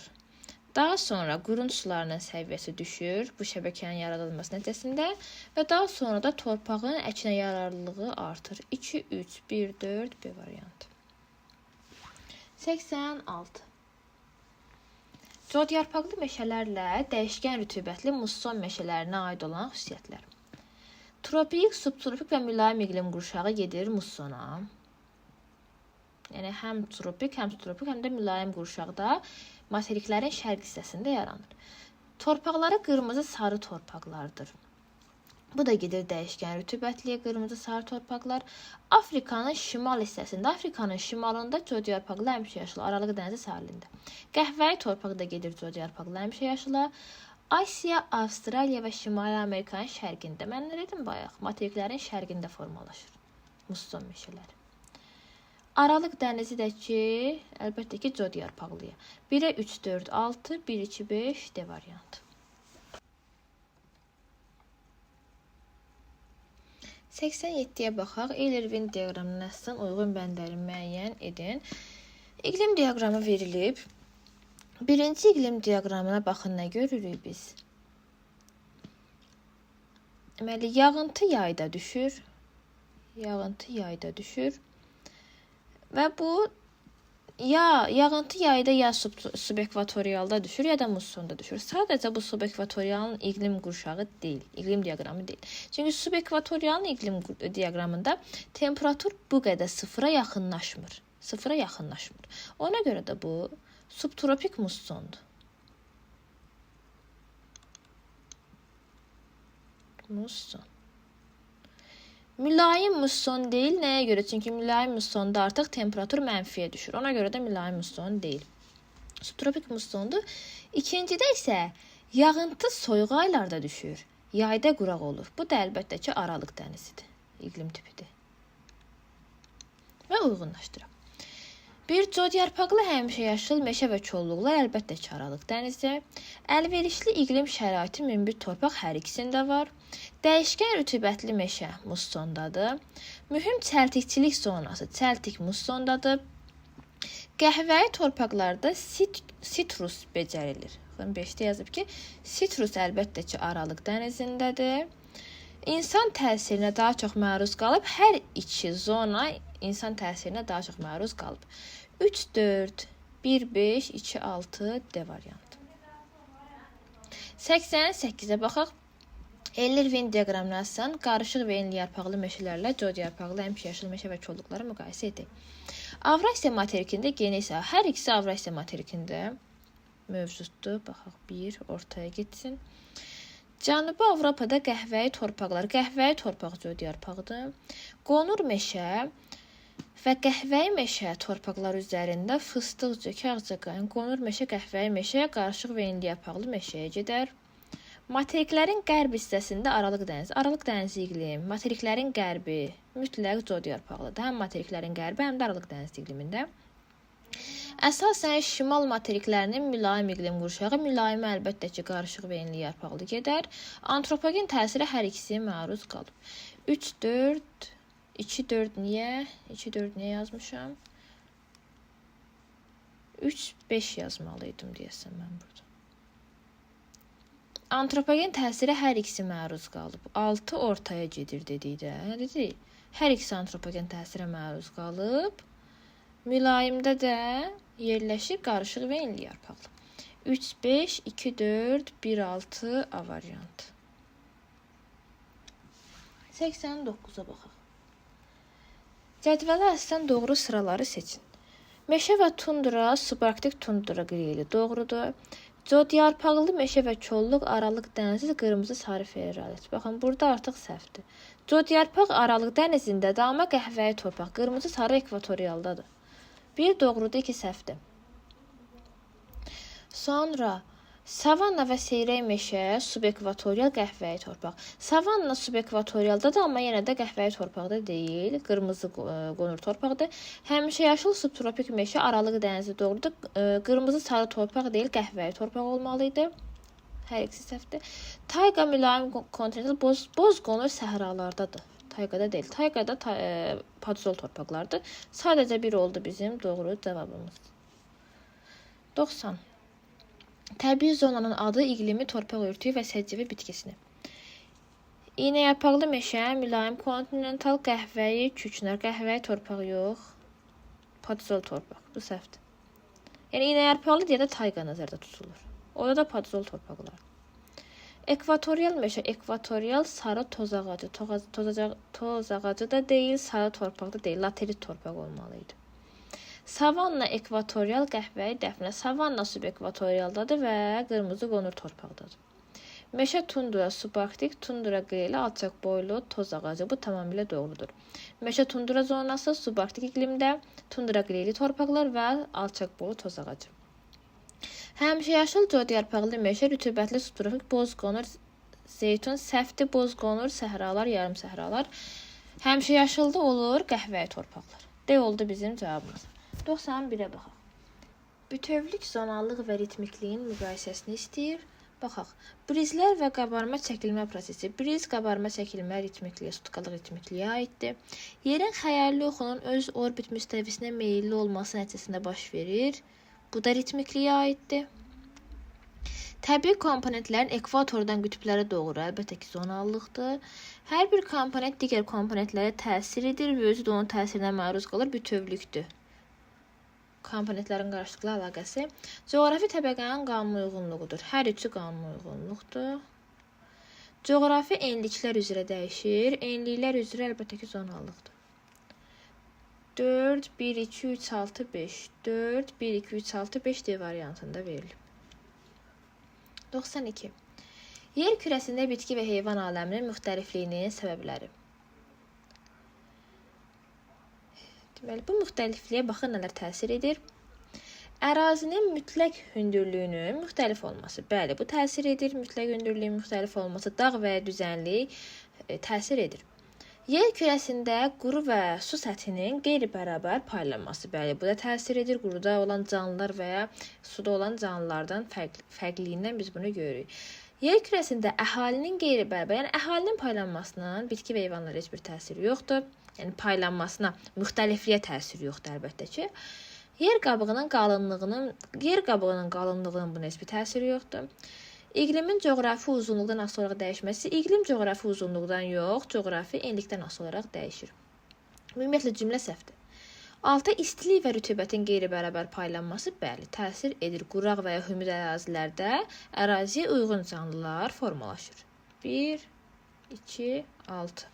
Daha sonra qurun sularının səviyyəsi düşür bu şəbəkənin yaradılması nəticəsində və daha sonra da torpağın əkinə yararlılığı artır. 2, 3, 1, 4, B variantı. 86. Codyarpaqlı meşələrlə dəyişkən rütubətli musson meşələrinə aid olan xüsusiyyətlər. Tropik, subtropik və mülayim iqlim qurşağı gedir mussona. Yəni həm tropik, həm subtropik, həm də mülayim qurşaqda materiklərin şərq hissəsində yaranır. Torpaqları qırmızı sarı torpaqlardır. Bu da gedir dəyişkən rütubətli, qırmızı sarı torpaqlar. Afrikanın şimal hissəsində, Afrikanın şimalında codyarpaqlı həmişəyaşıl Aralıq dənizi sahilində. Qəhvəyi torpaq da gedir codyarpaqlı həmişəyaşıla. Asiya, Avstraliya və Şimali Amerikanın şərqində. Mən nə dedim bayaq? Materiklərin şərqində formalaşır musson meşələri. Aralıq dənizi də ki, əlbəttə ki, codyarpaqlıya. 1-ə 3, 4, 6, 1, 2, 5 D variantı. 87-yə baxaq. Euler-Venn diaqramına əsasən uyğun bəndləri müəyyən edin. İqlim diaqramı verilib. Birinci iqlim diaqramına baxın, nə görürük biz? Deməli, yağıntı yayda düşür. Yağıntı yayda düşür. Və bu ya yağıntı yayda ya subekvatorialda düşür, ya da mussonda düşür. Sadəcə bu subekvatorialın iqlim qurşağı deyil, iqlim diaqramı deyil. Çünki subekvatorialın iqlim diaqramında temperatur bu qədər sıfıra yaxınlaşmır. Sıfıra yaxınlaşmır. Ona görə də bu subtropik mussondur. Musson. Mülayim musson deyil. Nəyə görə? Çünki mülayim mussonda artıq temperatur mənfiyə düşür. Ona görə də mülayim musson deyil. Subtropik mussondur. İkincidə isə yağıntı soyuq aylarda düşür. Yayda quraq olur. Bu da əlbəttə ki, Aralıq dənizidir. İqlim tipidir. Və uyğunlaşdıraq. Bir codyarpaqlı həmişəyaşıl meşə və kolluqlar əlbəttə ki, Aralıq dənizi. Əlverişli iqlim şəraiti münbit torpaq hər ikisində var. Dəyişkən rütubətli meşə mussondadır. Mühüm çəltikçilik zonası çəltik mussondadır. Qəhvəyi torpaqlarda sitrus becərilir. 5-də yazıb ki, sitrus əlbəttə ki, Aralıq dənizindədir. İnsan təsirinə daha çox məruz qalıb. Hər iki zona insan təsirinə daha çox məruz qalıb. 3, 4, 1, 5, 2, 6 D variantı. 88-ə baxaq. Euler-Venn diaqramına əsasən qarışıq və enli yarpaqlı meşələrlə codyarpaqlı həmişəyaşıl meşə və kolluqları müqayisə edin. Avrasiya materikində geniş sahə, hər ikisi Avrasiya materikində mövcuddur. Baxaq, bir ortaya getsin. Cənubi Avropada qəhvəyi torpaqlar, qəhvəyi torpaq codyarpaqdır. Qonur meşə və qəhvəyi meşə torpaqlar üzərində fıstıq, cök, ağcaqayın, qonur meşə, qəhvəyi meşə, qarışıq və enli yarpaqlı meşəyə gedər. Materiklərin qərb hissəsində Aralıq dənizi. Aralıq dənizi iqlim, materiklərin qərbi mütləq codyarpaqlıdır. Həm materiklərin qərbi, həm də Aralıq dənizi iqlimində. Əsasən şimal materiklərinin mülayim iqlim qurşağı, mülayimə əlbəttə ki, qarışıq və enli yarpaqlı gedər. Antropogen təsiri hər ikisi məruz qalıb. 3, 4, 2, 4 niyə? 2, 4 niyə yazmışam? 3-5 yazmalıydım deyəsən mən burada. Antropogen təsirə hər ikisi məruz qalıb. 6 ortaya gedir dedik də. Nə dedik? Hər ikisi antropogen təsirə məruz qalıb. Mülayimdə də yerləşir qarışıq və enli yarpaqlı. 3-5, 2-4, 1-6 A variantı. 89-a baxaq. Cədvələ əsasən doğru sıraları seçin. Meşə və tundra, subarktik tundra qrili doğrudur. Codyarpaqlı meşə və kolluq aralıq dənizi qırmızı sarı feralit. Baxın, burada artıq səhvdir. Codyarpaq aralıq dənizindədir, amma qəhvəyi torpaq, qırmızı sarı ekvatorialdadır. Bir doğrudur, 2 səhvdir. Sonra savanna və seyrək meşə subekvatorial qəhvəyi torpaq. Savanna subekvatorialdadır, amma yenə də qəhvəyi torpaqda deyil, qırmızı qonur torpaqdır. Həmişəyaşıl subtropik meşə aralıq dənizi doğrudur. Qırmızı sarı torpaq deyil, qəhvəyi torpaq olmalıdır. Hər ikisi səhvdir. Tayqa mülayim kontinental boz qonur səhralardadır. Tayqada deyil. Tayqada padizol torpaqlardır. Sadəcə bir oldu bizim doğru cavabımız. 90. Təbii zonanın adı iqlimi, torpaq örtüyü və səcəvi bitkisini. İynəyarpaqlı meşə, mülayim kontinental, qəhvəyi, küknar, qəhvəyi torpaq yox. Padizol torpaq. Bu səhvdir. Yəni İynəyarpaqlı deyə də tayqa nəzərdə tutulur. Orada da padizol torpaqlar. Ekvatorial meşə, ekvatorial sarı toz ağacı. Toz ağacı da deyil, sarı torpaq da deyil, laterit torpaq olmalıydı. Savanna ekvatorial qəhvəyi dəfnə. Savanna subekvatorialdadır və qırmızı qonur torpaqdadır. Meşə tundra subarktik, tundra qrili, alçaq boylu, toz ağacı. Bu tamamilə doğrudur. Meşə tundra zonası subarktik iqlimdə, tundra qrili torpaqlar və alçaq boylu toz ağacı. Həmişəyaşıl codyarpaqlı meşə, rütubətli subtropik boz qonur, zeytun, səfti boz qonur, səhralar, yarım səhralar. Həmişəyaşılda olur qəhvəyi torpaqlar. D oldu bizim cavabımız. 91-ə baxaq. Bütövlük zonallıq və ritmikliyin müqayisəsini istəyir. Baxaq. Brizlər və qabarma çəkilmə prosesi. Briz, qabarma çəkilmə ritmikliyə, sutkalıq ritmikliyə aiddir. Yerin xəyalli oxunun öz orbit müstəvisinə meyilli olması nəticəsində baş verir. Bu da ritmikliyə aiddir. Təbii komponentlərin ekvatordan qütblərə doğru əlbəttə ki, zonallıqdır. Hər bir komponent digər komponentlərə təsir edir və özü də onun təsirinə məruz qalır, bütövlükdür. Komponentlərin qarşılıqlı əlaqəsi coğrafi təbəqənin qanuna uyğunluğudur. Hər üçü qanuna uyğunluqdur. Coğrafi enliklər üzrə dəyişir. Enliklər üzrə əlbəttə ki, zonallıqdır. 4, 1, 2, 3, 6, 5. 4, 1, 2, 3, 6, 5 D variantında verilib. 92. Yer kürəsində bitki və heyvan aləminin müxtəlifliyinin səbəbləri. Deməli, bu müxtəlifliyə baxın nələr təsir edir. Ərazinin mütləq hündürlüyünün müxtəlif olması. Bəli, bu təsir edir. Mütləq hündürlüyün müxtəlif olması, dağ və ya düzənlik təsir edir. Yer kürəsində quru və su səthinin qeyri-bərabər paylanması. Bəli, bu da təsir edir. Quruda olan canlılar və ya suda olan canlılardan fərqliyindən biz bunu görürük. Yer kürəsində əhalinin qeyri-bərabər, yəni əhalinin paylanmasının bitki və heyvanlara heç bir təsiri yoxdur. Yəni paylanmasına, müxtəlifliyə təsiri yoxdur əlbəttə ki. Yer qabığının qalınlığının buna heç bir təsiri yoxdur. İqlimin coğrafi uzunluqdan asılı olaraq dəyişməsi, iqlim coğrafi uzunluqdan yox, coğrafi enlikdən asılı olaraq dəyişir. Ümumiyyətlə cümlə səhvdir. 6. İstilik və rütubətin qeyri-bərabər paylanması, bəli, təsir edir. Quraq və ya hümid ərazilərdə əraziyə uyğun canlılar formalaşır. 1, 2, 6.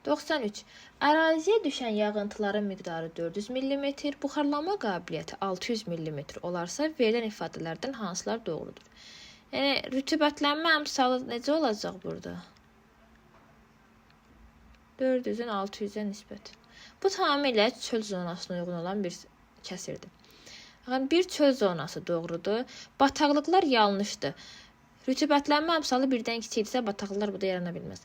93. Əraziyə düşən yağıntıların miqdarı 400 mm, buxarlanma qabiliyyəti 600 mm olarsa, verilən ifadələrdən hansılar doğrudur? Yəni, rütubətlənmə əmsalı necə olacaq burada? 400-ün 600-ə nisbət. Bu tamamilə çöl zonasına uyğun olan bir kəsirdir. Bir çöl zonası doğrudur. Bataqlıqlar yanlışdır. Rütubətlənmə əmsalı birdən kiçikdirsə, bataqlıqlar burada yarana bilməz.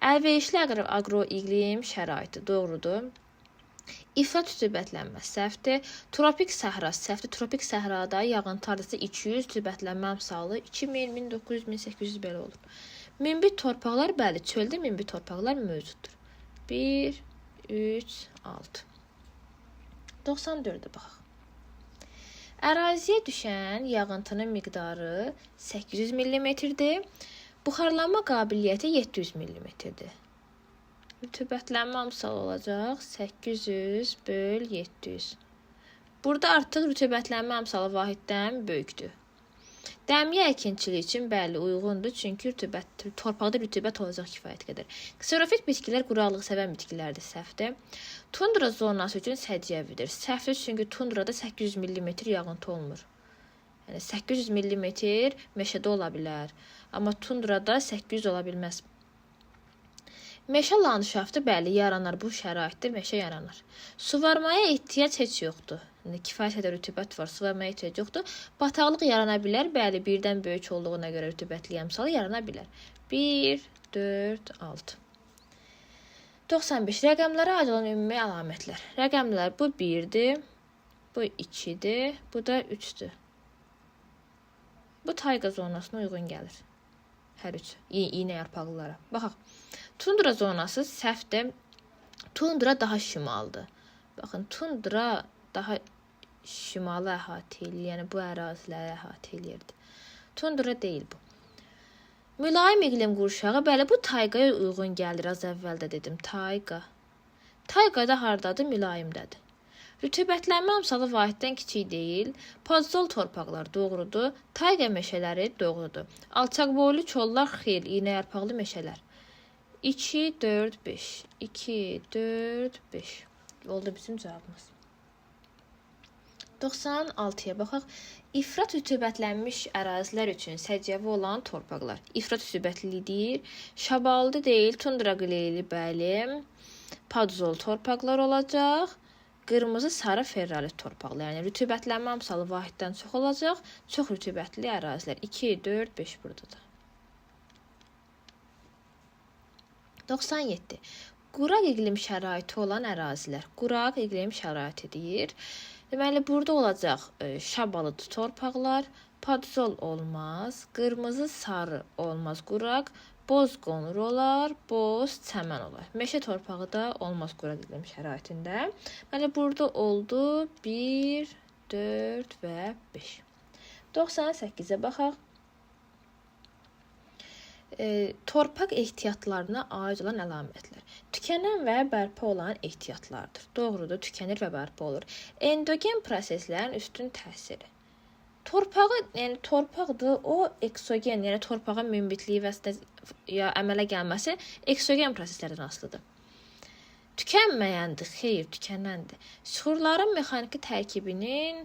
Əlverişli aqroiqlim şəraiti doğrudur. İfrat rütubətlənmə səhvdir. Tropik səhra səhvdir. Tropik səhrada yağıntı hardasa 200, rütubətlənmə əmsalı 2000, 1900, 1800 belə olur. Münbit torpaqlar, bəli, çöldə münbit torpaqlar mövcuddur. 1, 3, 6. 94-ə baxaq. Əraziyə düşən yağıntının miqdarı 800 mm-dir. Buxarlanma qabiliyyəti 700 mm-dir. Rütubətlənmə amsalı olacaq 800 böl 700. Burada artıq rütubətlənmə amsalı vahiddən böyükdür. Dəmiyə əkinçiliyi üçün bəli uyğundur, çünki torpaqda rütubət olacaq kifayət qədər. Kserofit bitkilər quraqlıq sevən bitkilərdir, səhvdir. Tundra zonası üçün səciyyəvidir. Səhvdir, çünki tundrada 800 mm yağıntı olmur. Yəni 800 mm meşədə ola bilər, amma tundrada 800 ola bilməz. Meşə landşaftı bəli yaranar, bu şəraitdə meşə yaranır. Suvarmaya ehtiyac heç yoxdur. Kifayət qədər rütubət var, suvarmaya ehtiyac yoxdur. Bataqlıq yarana bilər, bəli birdən böyük olduğuna görə rütubətli əmsalı yarana bilər. 1, 4, 6. 95. Rəqəmlərə aid olan ümumi əlamətlər. Rəqəmlər bu 1-dir, bu 2-dir, bu da 3-dür. Bu tayqa zonasına uyğun gəlir. Hər üç, iynə yarpaqlılara. Baxaq. Tundra zonası səhvdir. Tundra daha şimaldır. Baxın, tundra daha şimalı əhatə eləyir, yəni bu əraziləri əhatə eləyirdi. Tundra deyil bu. Mülayim iqlim qurşağı, bəli bu tayqaya uyğun gəlir, az əvvəldə dedim, tayqa. Tayqada hardadır? Mülayimdədir. Rütubətlənmə amsalı vahiddən kiçik deyil. Podzol torpaqlar doğrudur. Tayqa meşələri doğrudur. Alçaq boylu çollar xeyl, iynə yarpaqlı meşələr. 2, 4, 5. 2, 4, 5. Oldu bizim cavabımız. 96-ya baxaq. İfrat rütubətlənmiş ərazilər üçün səciyyəvi olan torpaqlar. İfrat rütubətlidir. Şabaldı deyil, tundra qleyli, bəli. Podzol torpaqlar olacaq. Qırmızı, sarı, ferralit torpaqlar. Yəni rütubətlənmə amsalı vahiddən çox olacaq. Çox rütubətli ərazilər. 2, 4, 5 buradadır. 97. Quraq iqlim şəraiti olan ərazilər. Quraq iqlim şəraiti deyir. Deməli, burada olacaq şabalıd torpaqlar, podzol olmaz, qırmızı, sarı olmaz quraq, boz qonur olar, boz çəmən olar. Meşə torpağı da olmaz quraq iqlim şəraitində. Deməli, burada oldu 1, 4 və 5. 98-ə baxaq. Torpaq ehtiyatlarına aid olan əlamətlər. Tükənən və bərpa olan ehtiyatlardır. Doğrudur, tükənir və bərpa olur. Endogen proseslərin üstün təsiri. Torpağı, yəni torpaqdır, o eksogen, yəni torpağın münbitliyi və ya əmələ gəlməsi eksogen proseslərdən asılıdır. Tükənməyəndir, xeyr, tükənəndir. Süxurların mexaniki tərkibinin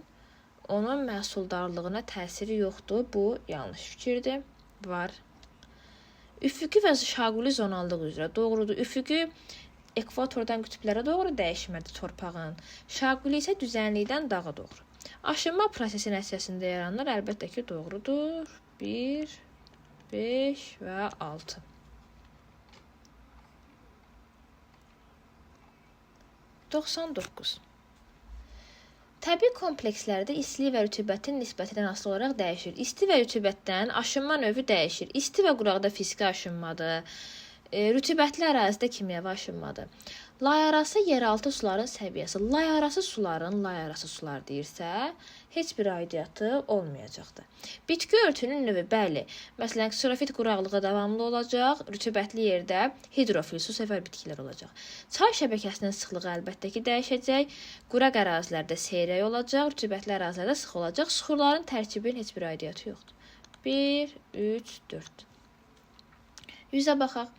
onun məhsuldarlığına təsiri yoxdur. Bu yanlış fikirdir. Var. Üfüqi və şaquli zonallıq üzrə doğrudur. Üfüqi ekvatordan qütblərə doğru dəyişmədir torpağın. Şaquli isə düzənlikdən dağa doğru. Aşınma prosesi nəticəsində yaranır, əlbəttə ki, doğrudur. 1, 5 və 6. Təbii komplekslərdə istilik və rütubətin nisbətindən asılı olaraq dəyişir. İsti və rütubətdən aşınma növü dəyişir. İsti və quraqda fiziki aşınmadır. Rütubətli ərazidə kimyəvi aşınmadır. Layarası yeraltı suların səviyyəsi. Layarası sular deyirsə, heç bir aidiyyatı olmayacaqdır. Bitki örtünün növü, bəli. Məsələn, kserofit quraqlığı davamlı olacaq. Rütubətli yerdə hidrofil, su sevər bitkilər olacaq. Çay şəbəkəsinin sıxlığı əlbəttə ki, dəyişəcək. Quraq ərazilərdə seyrək olacaq. Rütubətli ərazilərdə sıx olacaq. Süxurların tərkibinin heç bir aidiyyatı yoxdur. 1, 3, 4. 100-ə baxaq.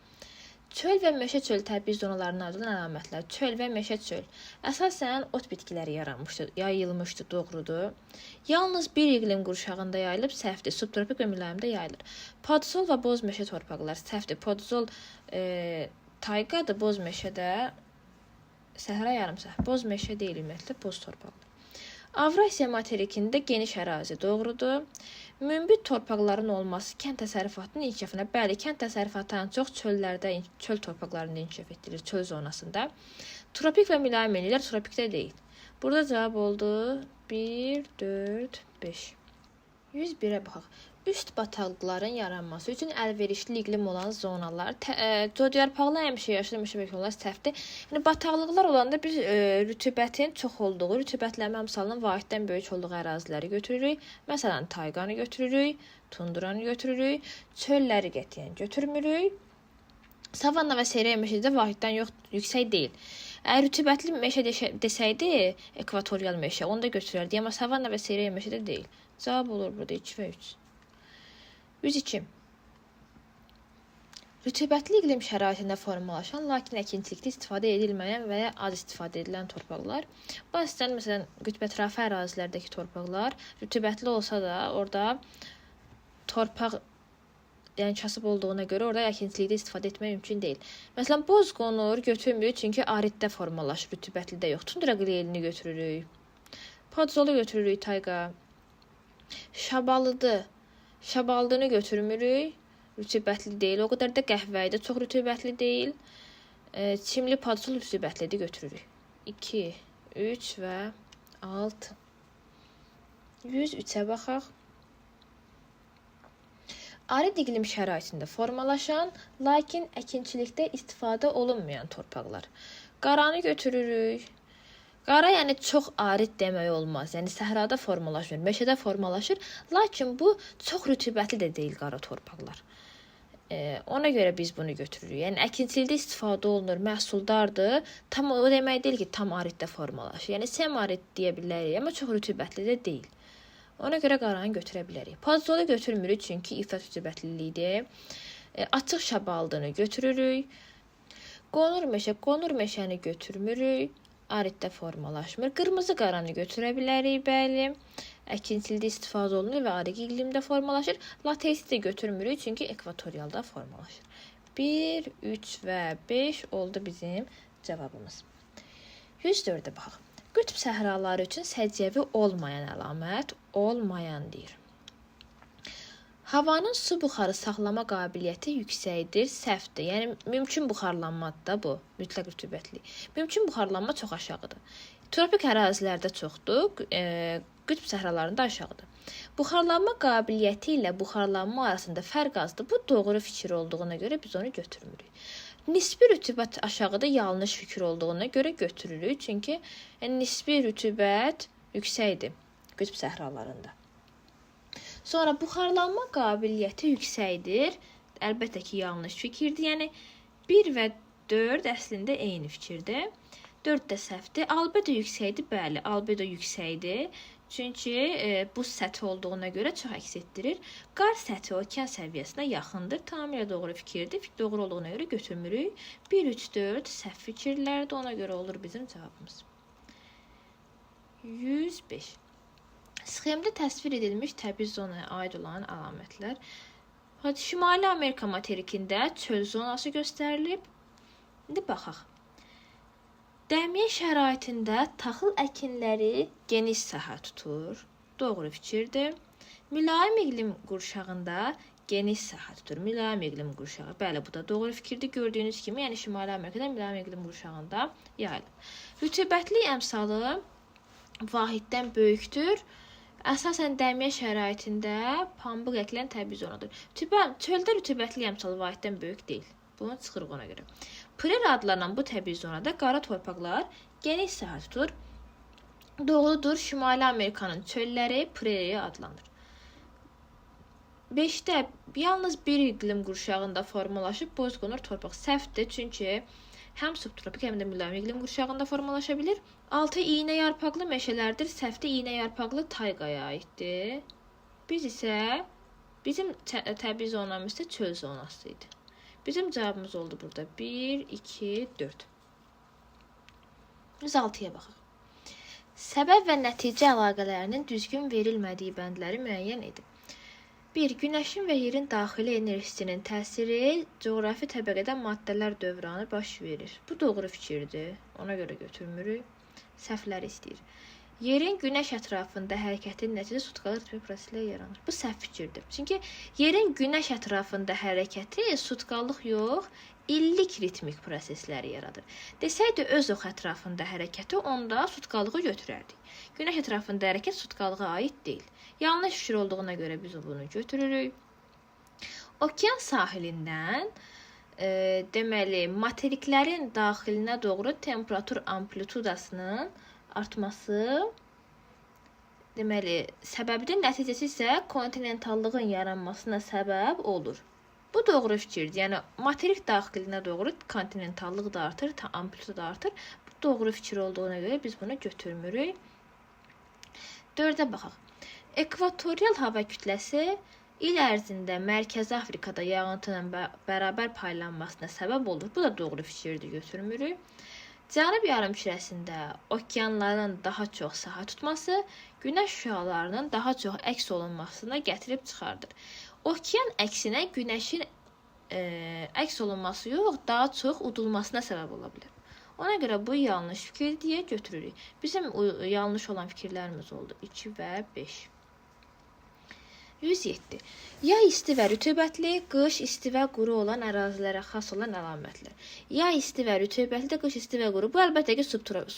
Çöl və meşə çöl təbii zonalarına aid olan əlamətlər. Çöl və meşə çöl. Əsasən ot bitkiləri yayılmışdı, doğrudur. Yalnız bir iqlim qurşağında yayılıb, səhvdir. Subtropik və mülayimdə yayılır. Podzol və boz meşə torpaqlar, səhvdir. Podzol tayqadır, boz meşədə səhra yarımsəhv. Boz meşə deyil, ümumiyyətlə, boz torpaqlar. Avrasiya materikində geniş ərazi, doğrudur. Münbit torpaqların olması kənd təsərrüfatının inkişafına, bəli, kənd təsərrüfatının çox çöllərdə, çöl torpaqlarında inkişaf etdirilir, çöl zonasında. Tropik və mülayim enlilər tropikdə deyil. Burada cavab oldu 1, 4, 5. 101-ə baxaq. Üst bataqlıqların yaranması üçün əlverişli iqlim olan zonalar, codyarpaqlı həmişə yaşıl meşə olaraq səhvdir. Yəni bataqlıqlar olanda biz rütubətin çox olduğu, rütubətlənmə əmsalının vahiddən böyük olduğu əraziləri götürürük. Məsələn, tayqanı götürürük, tunduranı götürürük, çölləri qətiyyən götürmürük. Savanna və seyrək meşədə vahiddən yüksək deyil. Əgər rütubətli meşə desəydi, ekvatorial meşə, onu da götürərdik, amma savanna və seyrək meşədə deyil. Cavab olur burada 2 və 3. 102. Rütubətli iqlim şəraitində formalaşan, lakin əkinçilikdə istifadə edilməyən və ya az istifadə edilən torpaqlar. Bu əslən, məsələn, qütb ətrafı ərazilərdəki torpaqlar rütubətli olsa da, orada torpaq kasıb olduğuna görə orada əkinçilikdə istifadə etmək mümkün deyil. Məsələn, boz qonur götürmürük, çünki ariddə formalaşır, rütubətlidə yox. Tundra qleyelini götürürük. Podzolu götürürük, tayqa. Şabalıdını götürmürük, rütubətli deyil. O qədər də qəhvəyi çox rütubətli deyil. Çimli podzol rütubətlidir, götürürük. 2, 3 və 6. 103-ə baxaq. Arid iqlim şəraitində formalaşan, lakin əkinçilikdə istifadə olunmayan torpaqlar. Qaranı götürürük. Qara yəni çox arid demək olmaz. Yəni səhrada formalaşmır, meşədə formalaşır, lakin bu çox rütubətli də deyil qara torpaqlar. Ona görə biz bunu götürürük. Yəni əkinçilikdə istifadə olunur, məhsuldardır. Tam o demək deyil ki, tam ariddə formalaşır. Yəni semi-arid deyə bilərik, amma çox rütubətli də deyil. Ona görə qaranı götürə bilərik. Podzolu götürmürük, çünki ifrat rütubətliliyidir. Açıq şabalıdını götürürük. Qonur meşəni götürmürük. Ariddə formalaşmır. Qırmızı qaranı götürə bilərik, bəli. Əkinçilikdə istifadə olunur və arid iqlimdə formalaşır. Latesi də götürmürük, çünki ekvatorialda formalaşır. 1, 3 və 5 oldu bizim cavabımız. 104-ə baxaq. Qütb səhraları üçün səciyyəvi olmayan əlamət olmayan deyir. Havanın su buxarı saxlama qabiliyyəti yüksəkdir, səhvdir. Yəni mümkün buxarlanmadır da bu, mütləq rütubətli. Mümkün buxarlanma çox aşağıdır. Tropik ərazilərdə çoxdur, qütb səhralarında aşağıdır. Buxarlanma qabiliyyəti ilə buxarlanma arasında fərq azdır. Bu doğru fikir olduğuna görə biz onu götürmürük. Nisbi rütubət aşağıda yanlış fikir olduğuna görə götürürük. Çünki nisbi rütubət yüksəkdir qütb səhralarında. Sonra buxarlanma qabiliyyəti yüksəkdir. Əlbəttə ki, yanlış fikirdir. Yəni 1 və 4 əslində eyni fikirdir. 4 də səhvdir. Albedo yüksəkdir. Bəli, albedo yüksəkdir. Çünki buz səthi olduğuna görə çox əks etdirir. Qar səthi okean səviyyəsinə yaxındır. Tamamilə doğru fikirdir. Doğru olduğuna görə götürmürük. 1, 3, 4 səhv fikirlərdir. Ona görə olur bizim cavabımız. 105. Sxemdə təsvir edilmiş təbii zonaya aid olan əlamətlər. Şimali Amerika materikində çöl zonası göstərilib. İndi baxaq. Dəmiyə şəraitində taxıl əkinləri geniş sahə tutur. Doğru fikirdir. Mülayim iqlim qurşağında geniş sahə tutur. Mülayim iqlim qurşağı. Bəli, bu da doğru fikirdir. Gördüyünüz kimi, yəni Şimali Amerikada mülayim iqlim qurşağında yayılır. Rütubətli əmsalı vahiddən böyükdür. Əsasən dəmiyə şəraitində pambıq əkilən təbii zonadır. Çöldə rütubətli əmsalı vahiddən böyük deyil. Bunu çıxırıq ona görə. Prera adlanan bu təbii zonada qara torpaqlar geniş sahə tutur. Doğrudur, Şimali Amerikanın çölləri preriya adlanır. 5-də yalnız bir iqlim qurşağında formalaşıb bozqonur torpaq. Səhvdir, çünki həm subtropik, həm də mülayim iqlim qurşağında formalaşa bilir. 6 iynə yarpaqlı meşələrdir. Səhvdir, iynə yarpaqlı tayqaya aiddir. Bizim təbii zonamız isə çöl zonası idi. Bizim cavabımız oldu burada. 1, 2, 4. 106-ya baxaq. Səbəb və nəticə əlaqələrinin düzgün verilmədiyi bəndləri müəyyən edin. 1. Günəşin və yerin daxili enerjisinin təsiri coğrafi təbəqədə maddələr dövranı baş verir. Bu doğru fikirdir. Ona görə götürmürük. Səhvləri istəyir. Yerin günəş ətrafında hərəkətinin nəticəsi sutkalı ritmik proseslə yaranır. Bu səhv fikirdir. Çünki yerin günəş ətrafında hərəkəti sutkallıq yox, illik ritmik prosesləri yaradır. Desəydi öz ox ətrafında hərəkəti, onda sutkalığı götürərdik. Günəş ətrafında hərəkət sutkalığa aid deyil. Yanlış fikir olduğuna görə biz bunu götürürük. Okean sahilindən deməli, materiklərin daxilinə doğru temperatur amplitudasının artması deməli, səbəbidir. Nəticəsi isə kontinentallığın yaranmasına səbəb olur. Bu doğru fikirdir. Yəni, materik daxilinə doğru kontinentallıq da artır, amplituda da artır. Bu doğru fikir olduğuna görə biz bunu götürmürük. 4-ə baxaq. Ekvatorial hava kütləsi il ərzində Mərkəzi Afrikada yağıntının bərabər paylanmasına səbəb olur. Bu da doğru fikirdir, götürmürük. Cənub yarımkürəsində okeanların daha çox sahə tutması günəş şüalarının daha çox əks olunmasına gətirib çıxardır. Okean əksinə günəşin əks olunması yox, daha çox udulmasına səbəb ola bilər. Ona görə bu yanlış fikir deyə götürürük. Bizim yanlış olan fikirlərimiz oldu. 2 və 5. 107. Yay isti və rütubətli, qış isti və quru olan ərazilərə xas olan əlamətlər. Yay isti və rütubətli, qış isti və quru. Bu əlbəttə ki,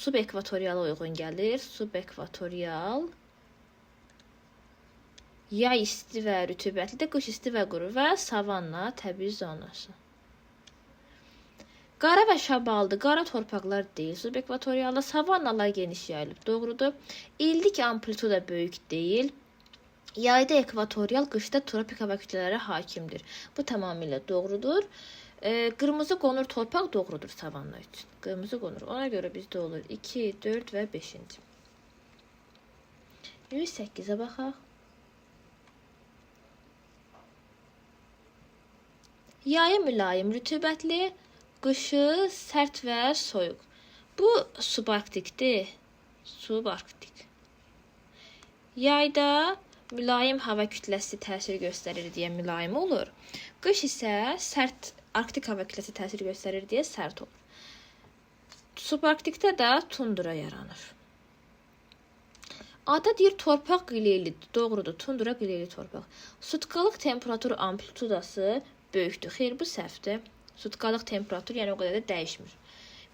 subekvatoriala uyğun gəlir. Subekvatorial. Yay isti və rütubətli, qış isti və quru və savanna təbii zonası. Qara və şabaldı, qara torpaqlar deyil. Subekvatorialda savannalar geniş yayılıb. Doğrudur. İllik amplituda böyük deyil. Yayda ekvatorial, qışda tropik hava kütlələri hakimdir. Bu tamamilə doğrudur. Qırmızı qonur torpaq doğrudur savanna üçün. Qırmızı qonur. Ona görə bizdə olur 2, 4 və 5. 108-ə baxaq. Yayı mülayim, rütubətli, qışı sərt və soyuq. Bu subarktikdir. Subarktik. Yayda mülayim hava kütləsi təsir göstərir deyə mülayim olur. Qış isə sərt arktik hava kütləsi təsir göstərir deyə sərt olur. Subarktikdə də tundra yaranır. Ada deyir torpaq qileylidir. Doğrudur, tundra qileyli torpaq. Sutkalıq temperatur amplitudası böyükdür. Xeyr, bu səhvdir. Sutkalıq temperatur yəni o qədər də dəyişmir.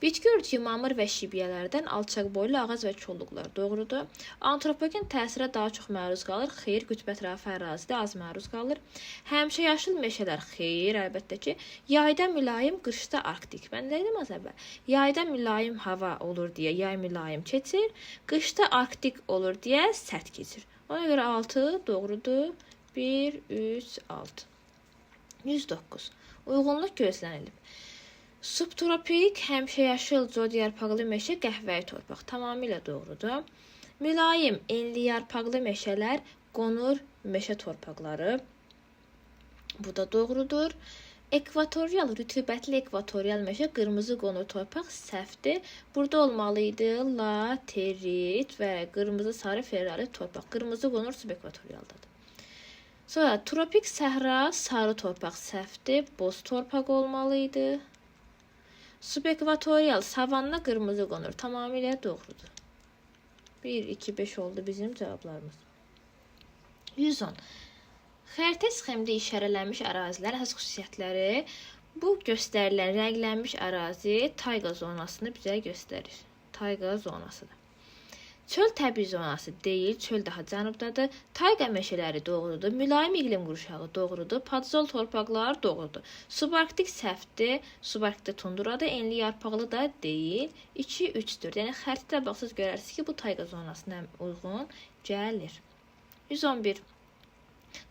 Bitki örtüyü mamır və şibiyyələrdən alçaq boylu ağac və kolluqlar. Doğrudur. Antropogen təsirə daha çox məruz qalır. Xeyr, qütb ətrafı ərazidə az məruz qalır. Həmişə yaşıl meşələr. Xeyr, əlbəttə ki. Yayda mülayim, qışda arktik. Mən dedim az əvvəl. Yayda mülayim hava olur deyə yay mülayim keçir. Qışda arktik olur deyə sərt keçir. Ona görə 6 doğrudur. 1, 3, 6. 109. Uyğunluq gözlənilib. Subtropik, həmişəyaşıl, codyarpaqlı meşə, qəhvəyi torpaq. Tamamilə doğrudur. Mülayim, enli yarpaqlı meşələr, qonur meşə torpaqları. Bu da doğrudur. Ekvatorial, rütubətli ekvatorial meşə, qırmızı qonur torpaq, səhvdir. Burada olmalıydı laterit və qırmızı sarı ferrarit torpaq. Qırmızı qonur subekvatorialdadır. Sonra tropik səhra, sarı torpaq, səhvdir. Boz torpaq olmalıydı. Subekvatorial, savanna, qırmızı qonur. Tamamilə doğrudur. 1, 2, 5 oldu bizim cavablarımız. 110. Xəritə sxemdə işarələnmiş ərazilər əsas xüsusiyyətləri bu göstərilən rənglənmiş ərazi tayqa zonasını bizə göstərir. Tayqa zonasıdır. Çöl təbii zonası deyil, çöl daha cənubdadır. Tayqa meşələri doğrudur. Mülayim iqlim qurşağı doğrudur. Podzol torpaqlar doğrudur. Subarktik səhvdir. Subarktikdə tunduradır. Enli yarpaqlı da deyil. 2, 3, 4. Yəni xəritədə baxsız görərsiniz ki, bu tayqa zonasına uyğun gəlir. 111.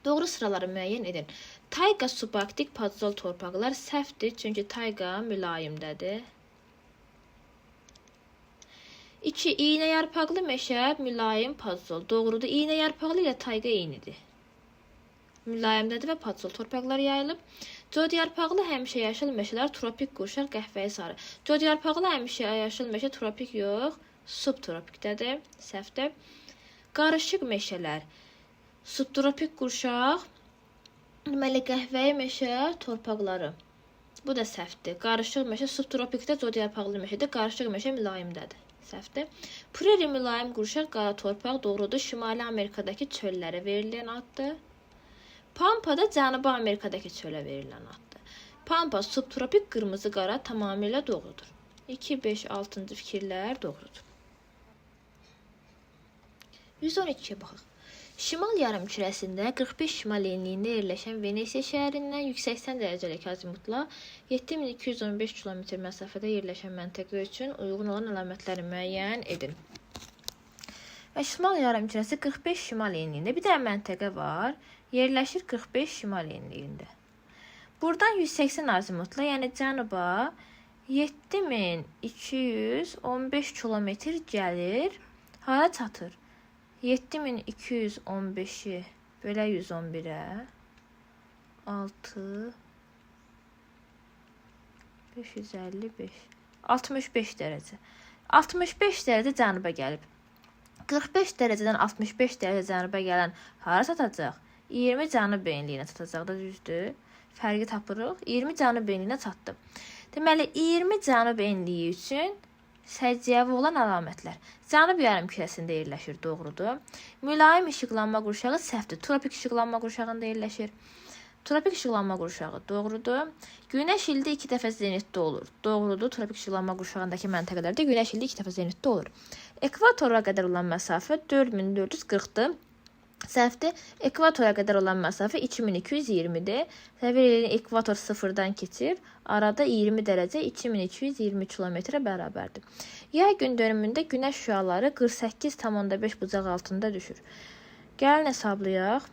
Doğru sıraları müəyyən edin. Tayqa, subarktik, podzol torpaqlar səhvdir. Çünki tayqa mülayimdədir. 2. İğnə yarpaqlı meşə, mülayim, podzol. Doğrudur. İğnə yarpaqlı ilə tayqa eynidir. Mülayimdədir və podzol torpaqlar yayılıb. Codyarpaqlı həmişəyaşıl meşələr, tropik qurşaq, qəhvəyi sarı. Codyarpaqlı həmişəyaşıl meşə tropik yox, subtropikdədir. Səhvdir. Qarışıq meşələr, subtropik qurşaq, deməli qəhvəyi meşə torpaqları. Bu da səhvdir. Qarışıq meşə subtropikdə, codyarpaqlı meşədə, qarışıq meşə mülayimdədir. Səhvdir. Prairie mülayim qurşaq, qara torpaq doğrudur. Şimali Amerikadakı çöllərə verilən addır. Pampa da Cənubi Amerikadakı çölə verilən addır. Pampa subtropik qırmızı qara tamamilə doğrudur. 2, 5, 6-cı fikirlər doğrudur. 112-yə baxaq. Şimal yarımkürəsində 45 şimal enliyində yerləşən Venesiya şəhərindən 180 dərəcəlik azimutla 7215 km məsafədə yerləşən məntəqə üçün uyğun olan əlamətləri müəyyən edin. Və şimal yarımkürəsi 45 şimal enliyində bir dənə məntəqə var, yerləşir 45 şimal enliyində. Buradan 180 azimutla, yəni cənuba 7215 km gəlir, hara çatır? 7215-i bölə 111-ə 6 555 65 dərəcə. 65 dərəcə cənuba gəlib. 45 dərəcədən 65 dərəcə cənuba gələn hara çatacaq? 20 cənub enliyinə çatacaq da, düzdür? Fərqi tapırıq. 20 cənub enliyinə çatdı. Deməli, 20 cənub enliyi üçün səciyyəvi olan əlamətlər. Cənub yarımkürəsində yerləşir, doğrudur. Mülayim işıqlanma qurşağı səhvdir. Tropik işıqlanma qurşağında yerləşir. Tropik işıqlanma qurşağı doğrudur. Günəş ildə 2 dəfə zenitdə olur. Doğrudur. Tropik işıqlanma qurşağındakı məntəqələrdə günəş ildə 2 dəfə zenitdə olur. Ekvatora qədər olan məsafə 4440-dır. Səhvdir. Ekvatora qədər olan məsafə 2220-dir. Təsəvvür edin, ekvator sıfırdan keçir. Arada 20 dərəcə 2220 kilometrə bərabərdir. Yay gün dönümündə günəş şüaları 48,5 bucaq altında düşür. Gəlin hesablayaq.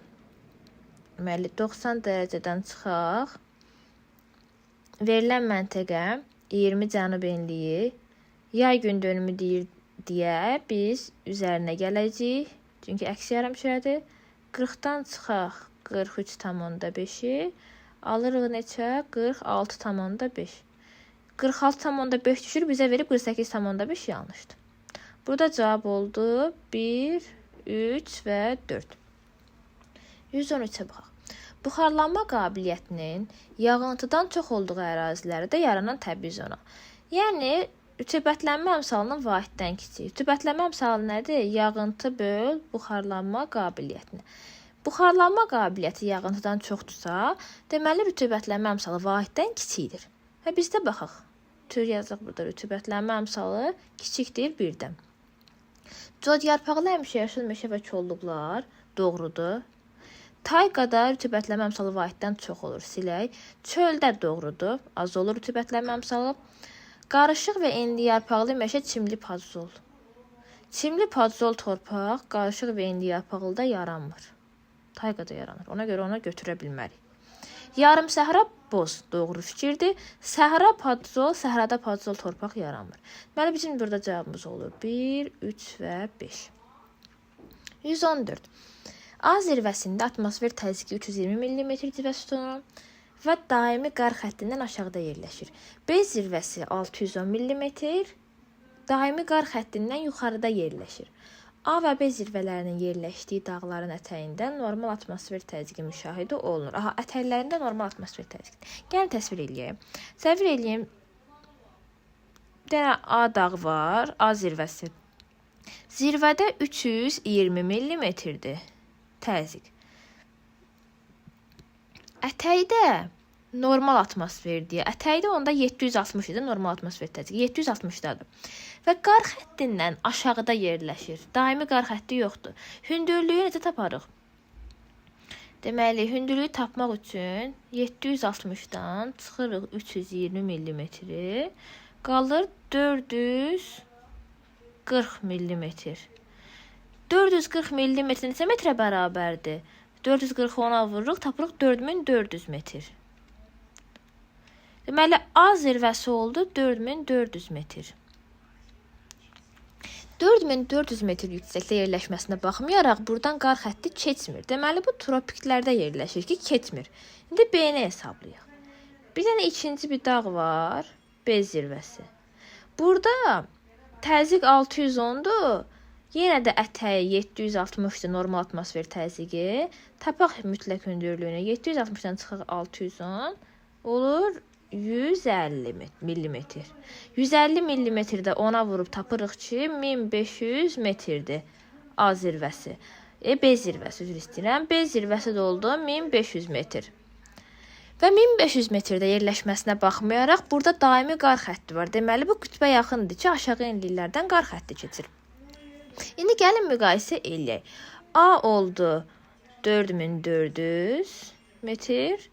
Deməli, 90 dərəcədən çıxaq. Verilən məntəqə 20 cənub enliyi. Yay gün dönümü deyir deyə biz üzərinə gələcəyik. Çünki əks yarımkürədir. 40-dan çıxaq 43,5-i. Alırıq neçə? 46,5. 46,5 düşür, bizə verib 48,5 yanlışdır. Burada cavab oldu 1, 3 və 4. 113-ə baxaq. Buxarlanma qabiliyyətinin yağıntıdan çox olduğu ərazilərdə yaranan təbii zona. Yəni, rütubətlənmə əmsalının vahiddən kiçik. Rütubətlənmə əmsalı nədir? Yağıntı böl buxarlanma qabiliyyətini. Buxarlanma qabiliyyəti yağıntıdan çoxdursa, deməli rütubətlənmə əmsalı vahiddən kiçikdir. Və bizdə baxaq. Tür yazıq burada. Rütubətlənmə əmsalı kiçikdir 1-dən. Cod yarpaqlı həmişəyaşıl meşə və kolluqlar doğrudur. Tayqada rütubətlənmə əmsalı vahiddən çox olur. Silək. Çöldə doğrudur. Az olur rütubətlənmə əmsalı. Qarışıq və enli yarpaqlı meşə çimli padzol. Çimli padzol torpaq qarışıq və enli yarpaqlıda yaranmır. Tayqada yaranır. Ona görə ona götürə bilmərik. Yarım səhra boz doğru fikirdir. Səhra padzol, səhrada padzol torpaq yaranmır. Deməli, bizim burada cavabımız olur 1, 3 və 5. 114. A zirvəsində atmosfer təzyiqi 320 mm civə sütunu və daimi qar xəttindən aşağıda yerləşir. B zirvəsi 610 mm, daimi qar xəttindən yuxarıda yerləşir. A və B zirvələrinin yerləşdiyi dağların ətəyindən normal atmosfer təzyiqi müşahidə olunur. Aha, ətəklərində normal atmosfer təzyiqi. Gəlin təsvir eləyək. Təsvir eləyim. Bir dənə A dağ var, A zirvəsi. Zirvədə 320 mm-dir təzyiq. Ətəkdə normal atmosferdir. Ətəkdə onda 760 idi normal atmosfer təzyiqi. 760-dadır. Və qar xəttindən aşağıda yerləşir. Daimi qar xətti yoxdur. Hündürlüyü necə taparıq? Deməli, hündürlüyü tapmaq üçün 760-dan çıxırıq 320 mm-i. Qalır 440 mm. 440 mm neçə metrə bərabərdir? 440-ı ona vururuq, tapırıq 4400 metr. Deməli, A zirvəsi oldu 4400 metr. 4400 metr yüksəkdə yerləşməsinə baxmayaraq, buradan qar xətti keçmir. Deməli, bu tropiklərdə yerləşir ki, keçmir. İndi B-ni hesablayaq. Bir dənə ikinci bir dağ var, B zirvəsi. Burada təzyiq 610-dur. Yenə də ətəyi 760-dır normal atmosfer təzyiqi. Tapaq mütləq hündürlüyünə 760-dan çıxıq 610 olur 150 mm. 150 mm-də ona vurub tapırıq ki, 1500 metrdir A zirvəsi. B zirvəsi, üzr istəyirəm. B zirvəsi də oldu 1500 metr. Və 1500 metrdə yerləşməsinə baxmayaraq burada daimi qar xətti var. Deməli bu qütbə yaxındır ki, aşağı enliklərdən qar xətti keçir. İndi gəlin müqayisə eləyək. A oldu 4400 metr,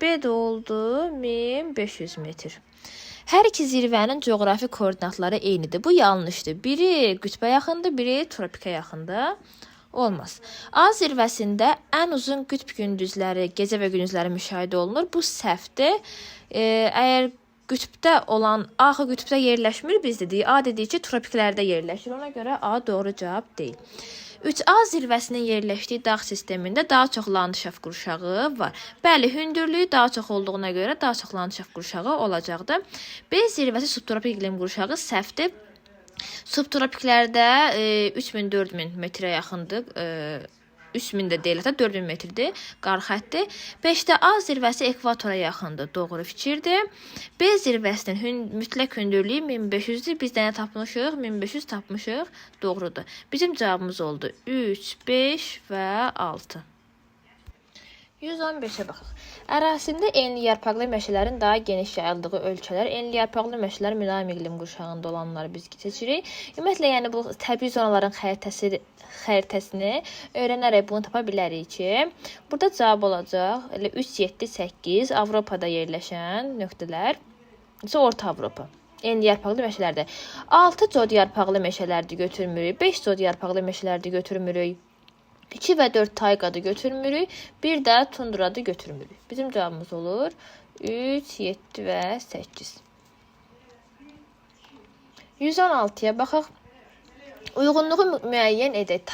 B də oldu 1500 metr. Hər iki zirvənin coğrafi koordinatları eynidir. Bu yanlışdır. Biri qütbə yaxındır, biri tropikə yaxındır. Olmaz. A zirvəsində ən uzun qütb gündüzləri, gecə və gündüzləri müşahidə olunur. Bu səhvdir. Əgər qütbdə olan axı qütbdə yerləşmir, biz dedik A dedik ki, tropiklərdə yerləşir. Ona görə A doğru cavab deyil. 3A zirvəsinin yerləşdiyi dağ sistemində daha çox landşaft qurşağı var. Bəli, hündürlüyü daha çox olduğuna görə daha çox landşaft qurşağı olacaqdır. B zirvəsi subtropik iqlim qurşağı səhvdir. Subtropiklərdə 3000-4000 metrə yaxındır. 3000 də deyil, hətta 4000 metrdir qar xətti. 5də A zirvəsi ekvatora yaxındır. Doğru fikirdir. B zirvəsinin mütləq hündürlüyü 1500-dür. Biz də nə tapmışıq? 1500 tapmışıq. Doğrudur. Bizim cavabımız oldu 3, 5 və 6. 115-ə baxaq. Ərazisində enli yarpaqlı meşələrin daha geniş yayıldığı ölkələr, enli yarpaqlı meşələr mülayim iqlim qurşağında olanları biz seçirik. Ümumiyyətlə, yəni bu təbii zonaların xəritəsini öyrənərək bunu tapa bilərik ki, burada cavab olacaq elə 3, 7, 8 Avropada yerləşən nöqtələr, isə Orta Avropa. Enli yarpaqlı meşələrdə 6 cod yarpaqlı meşələrdir götürmürük, 5 cod yarpaqlı meşələrdir götürmürük. 2 və 4 tayqadı götürmürük, bir də tundradı götürmürük. Bizim cavabımız olur 3, 7 və 8. 116-ya baxaq. Uyğunluğu müəyyən edək.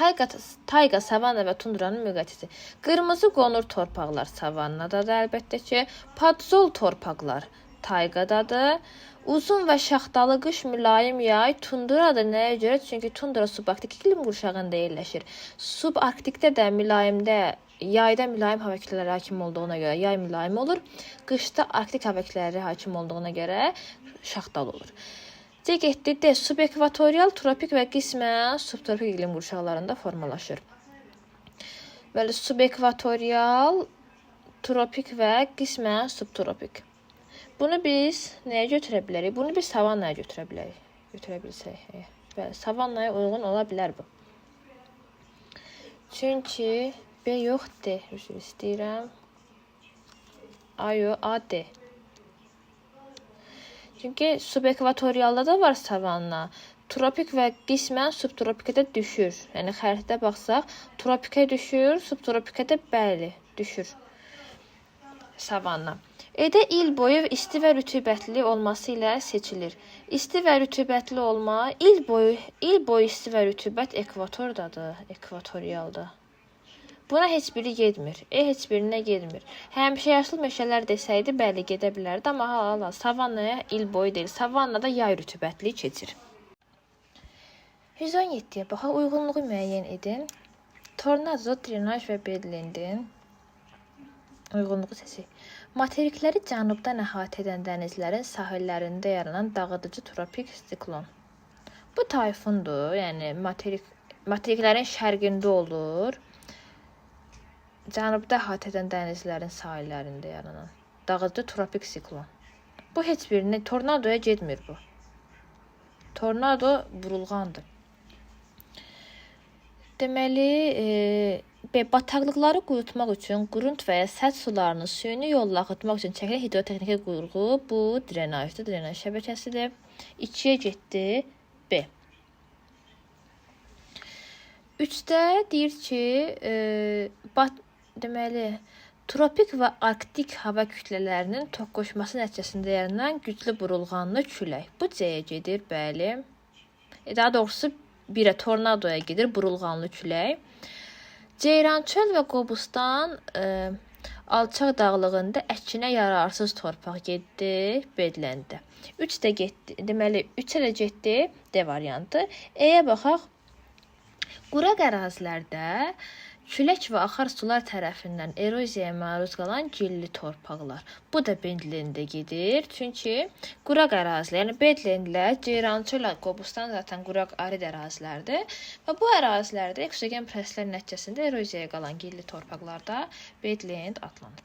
Tayqa, savanna və tundranın müqayisəsi. Qırmızı qonur torpaqlar savannadadır, əlbəttə ki. Padzol torpaqlar tayqadadır. Uzun və şaxtalı qış mülayim yay tundradır. Nəyə görə? Çünki tundra subarktik iqlim qurşağında yerləşir. Subarktikdə də mülayimdə, yayda mülayim hava kütlələri hakim olduğuna görə yay mülayim olur. Qışda arktik hava kütlələri hakim olduğuna görə şaxtalı olur. C getdi. D. Subekvatorial, tropik və qismən subtropik iqlim qurşaqlarında formalaşır. Bəli, subekvatorial, tropik və qismən subtropik. Bunu biz nəyə götürə bilərik? Bunu biz savannaya götürə bilərik. Götürə bilsək. Bəli, savannaya uyğun ola bilər bu. Çünki B yox, D. Üzr istəyirəm. A yox, A, D. Çünki subekvatorialda da var savanna. Tropik və qismən subtropikə də düşür. Yəni xəritədə baxsaq, tropikə düşür, subtropikə də bəli, düşür savanna. Edə il boyu isti və rütubətli olması ilə seçilir. İsti və rütubətli olma, il boyu isti və rütubət ekvatordadır, ekvatorialda. Buna heç biri getmir. Heç birinə getmir. Həmişə yaşıl meşələr desəydi, bəli, gedə bilərdi, amma hala savannaya il boyu deyil. Savannada yay rütubətli keçir. 117-yə baxaq, uyğunluğu müəyyən edin. Tornado, drenaj və bedlendin uyğunluğu seçək. Materikləri cənubdan əhatə edən dənizlərin sahillərində yaranan dağıdıcı tropik siklon. Bu tayfundur, yəni materiklərin şərqində olur. Cənubda əhatə edən dənizlərin sahillərində yaranan dağıdıcı tropik siklon. Bu heç birinə, tornadoya getmir bu. Tornado burulğandır. Deməli, bataqlıqları qurutmaq üçün qurunt və ya səth sularını süni yolla axıtmaq üçün çəkilən hidrotexniki qurğu bu drenajdır, drenaj şəbəkəsidir. 2-yə getdi B. 3-də deyir ki, deməli, tropik və arktik hava kütlələrinin toqquşması nəticəsində yaranan güclü burulğanlı külək. Bu C-yə gedir, bəli. Daha doğrusu 1-ə tornadoya gedir, burulğanlı külək. Ceyrançöl və Qobustan alçaq dağlığında əkinə yararsız torpaq getdi, bedləndi. 3-də getdi, deməli 3-ə də getdi, D variantı. E-yə baxaq. Quraq ərazilərdə külək və axar sular tərəfindən eroziyaya məruz qalan gilli torpaqlar. Bu da bedləndə gedir. Çünki quraq ərazilər, yəni bedləndlə, Ceyrançöl, Qobustan zaten quraq arid ərazilərdir. Və bu ərazilərdə eksogen preslər nəticəsində eroziyaya qalan gilli torpaqlarda bedlənd adlanır.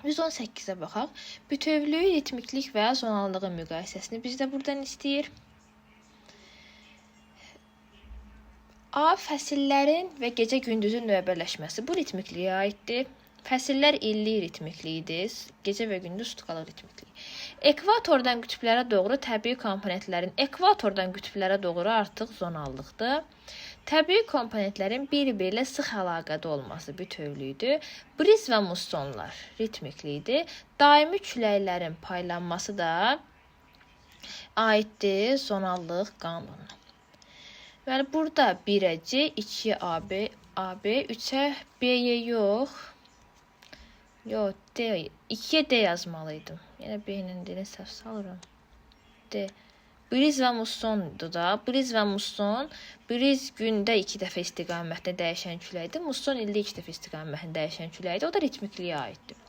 118-ə baxaq. Bütövlük, ritmiklik və zonallığın müqayisəsini bizdə buradan istəyir. A. Fəsillərin və gecə-gündüzün növbələşməsi. Bu ritmikliyə aiddir. Fəsillər illik ritmikliyidir. Gecə və gündüz sutkalıq ritmikliyi. Ekvatordan qütblərə doğru təbii komponentlərin ekvatordan qütblərə doğru artıq zonallıqdır. Təbii komponentlərin bir-biri ilə sıx əlaqədə olması bütövlüydür. Briz və mussonlar ritmikliyidir. Daimi küləklərin paylanması da aiddir zonallıq qanununa. Deməli, burada 1-ə C, 2-yə AB, 3-ə B-yə yox. Yox, D, 2-yə D yazmalıydım. Yenə B-nin D-ni səhv salıram. D. Briz və mussondur da. Briz və musson, briz gündə 2 dəfə istiqamətdə dəyişən küləkdir. Musson ildə 2 dəfə istiqamətdə dəyişən küləkdir. O da ritmikliyə aiddir.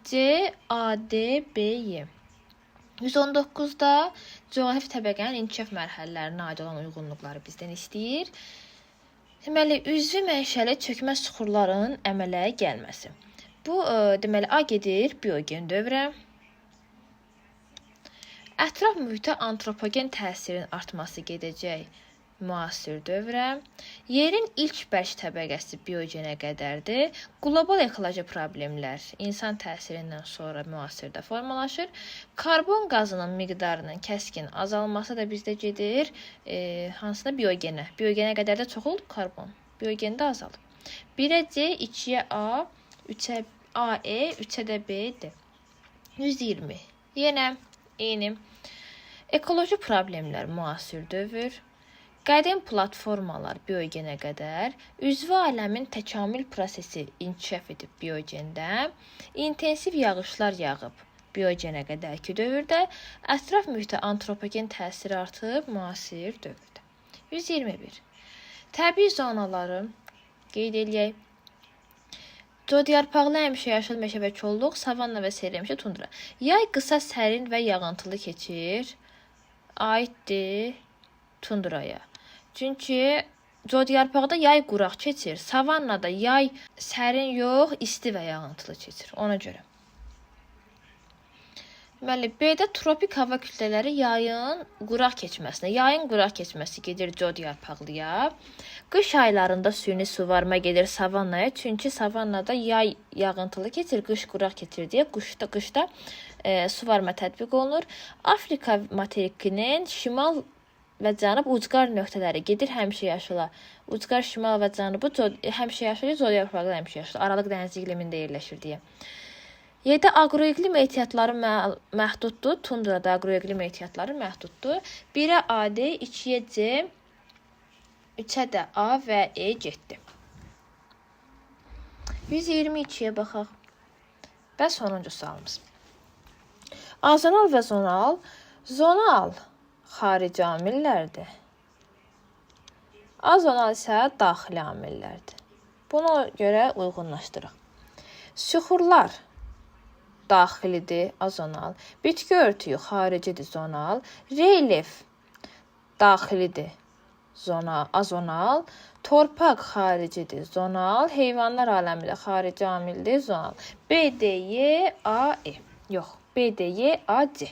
C, A, D, B, Y. 119-da coğrafi təbəqənin inkişaf mərhələlərinə aid olan uyğunluqları bizdən istəyir. Deməli, üzvü mənşəli çökmə süxurların əmələ gəlməsi. Bu, deməli, A gedir biogen dövrə. Ətraf mühitə antropogen təsirin artması gedəcək müasir dövrə. Yerin ilk bərk təbəqəsi biogenə qədərdir. Qlobal ekoloji problemlər insan təsirindən sonra müasirdə formalaşır. Karbon qazının miqdarının kəskin azalması da bizdə gedir. Hansına biogenə? Biogenə qədər də çox olub karbon. Biogendə azalıb. 1-ə C, 2-yə A, 3-ə AE, 3-ə də B-dir. 120. Yenə eyni. Ekoloji problemlər müasir dövr. Qədim platformalar biogenə qədər. Üzvü aləmin təkamül prosesi inkişaf edib biogendə. İntensiv yağışlar yağıb biogenə qədərki dövrdə. Ətraf mühitə antropogen təsiri artıb müasir dövrdə. 121. Təbii zonaları qeyd eləyək. Codyarpaqlı həmişəyaşıl meşə və kolluq, savanna və seyirləmişə tundra. Yay qısa, sərin və yağıntılı keçir. Aiddir tundraya. Çünki codyarpaqda yay quraq keçir. Savannada yay sərin yox, isti və yağıntılı keçir. Ona görə. Deməli, B-də tropik hava kütlələri yayın quraq keçməsi gedir codyarpaqlıya. Qış aylarında süni suvarma gedir savannaya. Çünki savannada yay yağıntılı keçir, qış quraq keçir deyə qışda suvarma tətbiq olunur. Afrika materikinin şimal və cənub ucqar nöqtələri gedir həmişəyaşıla. Ucqar şimal və cənubu həmişəyaşılı, codyarpaqlı həmişəyaşılı. Aralıq dəniz iqlimində yerləşir deyə. 7 aqroiqlim ehtiyatları məhduddur. Tundrada aqroiqlim ehtiyatları məhduddur. 1-ə AD, 2-yə C, 3-ə də A və E getdi. 122-yə baxaq. Və sonuncu sualımız. Azonal və zonal. Zonal xarici amillərdir. Azonal isə daxili amillərdir. Buna görə uyğunlaşdırıq. Süxurlar daxilidir, azonal. Bitki örtüyü xaricidir, zonal. Relyef daxilidir, azonal. Torpaq xaricidir, zonal. Heyvanlar aləmi də xarici amildir, zonal. B, D, Y, A, E. Yox, B, D, Y, A, C.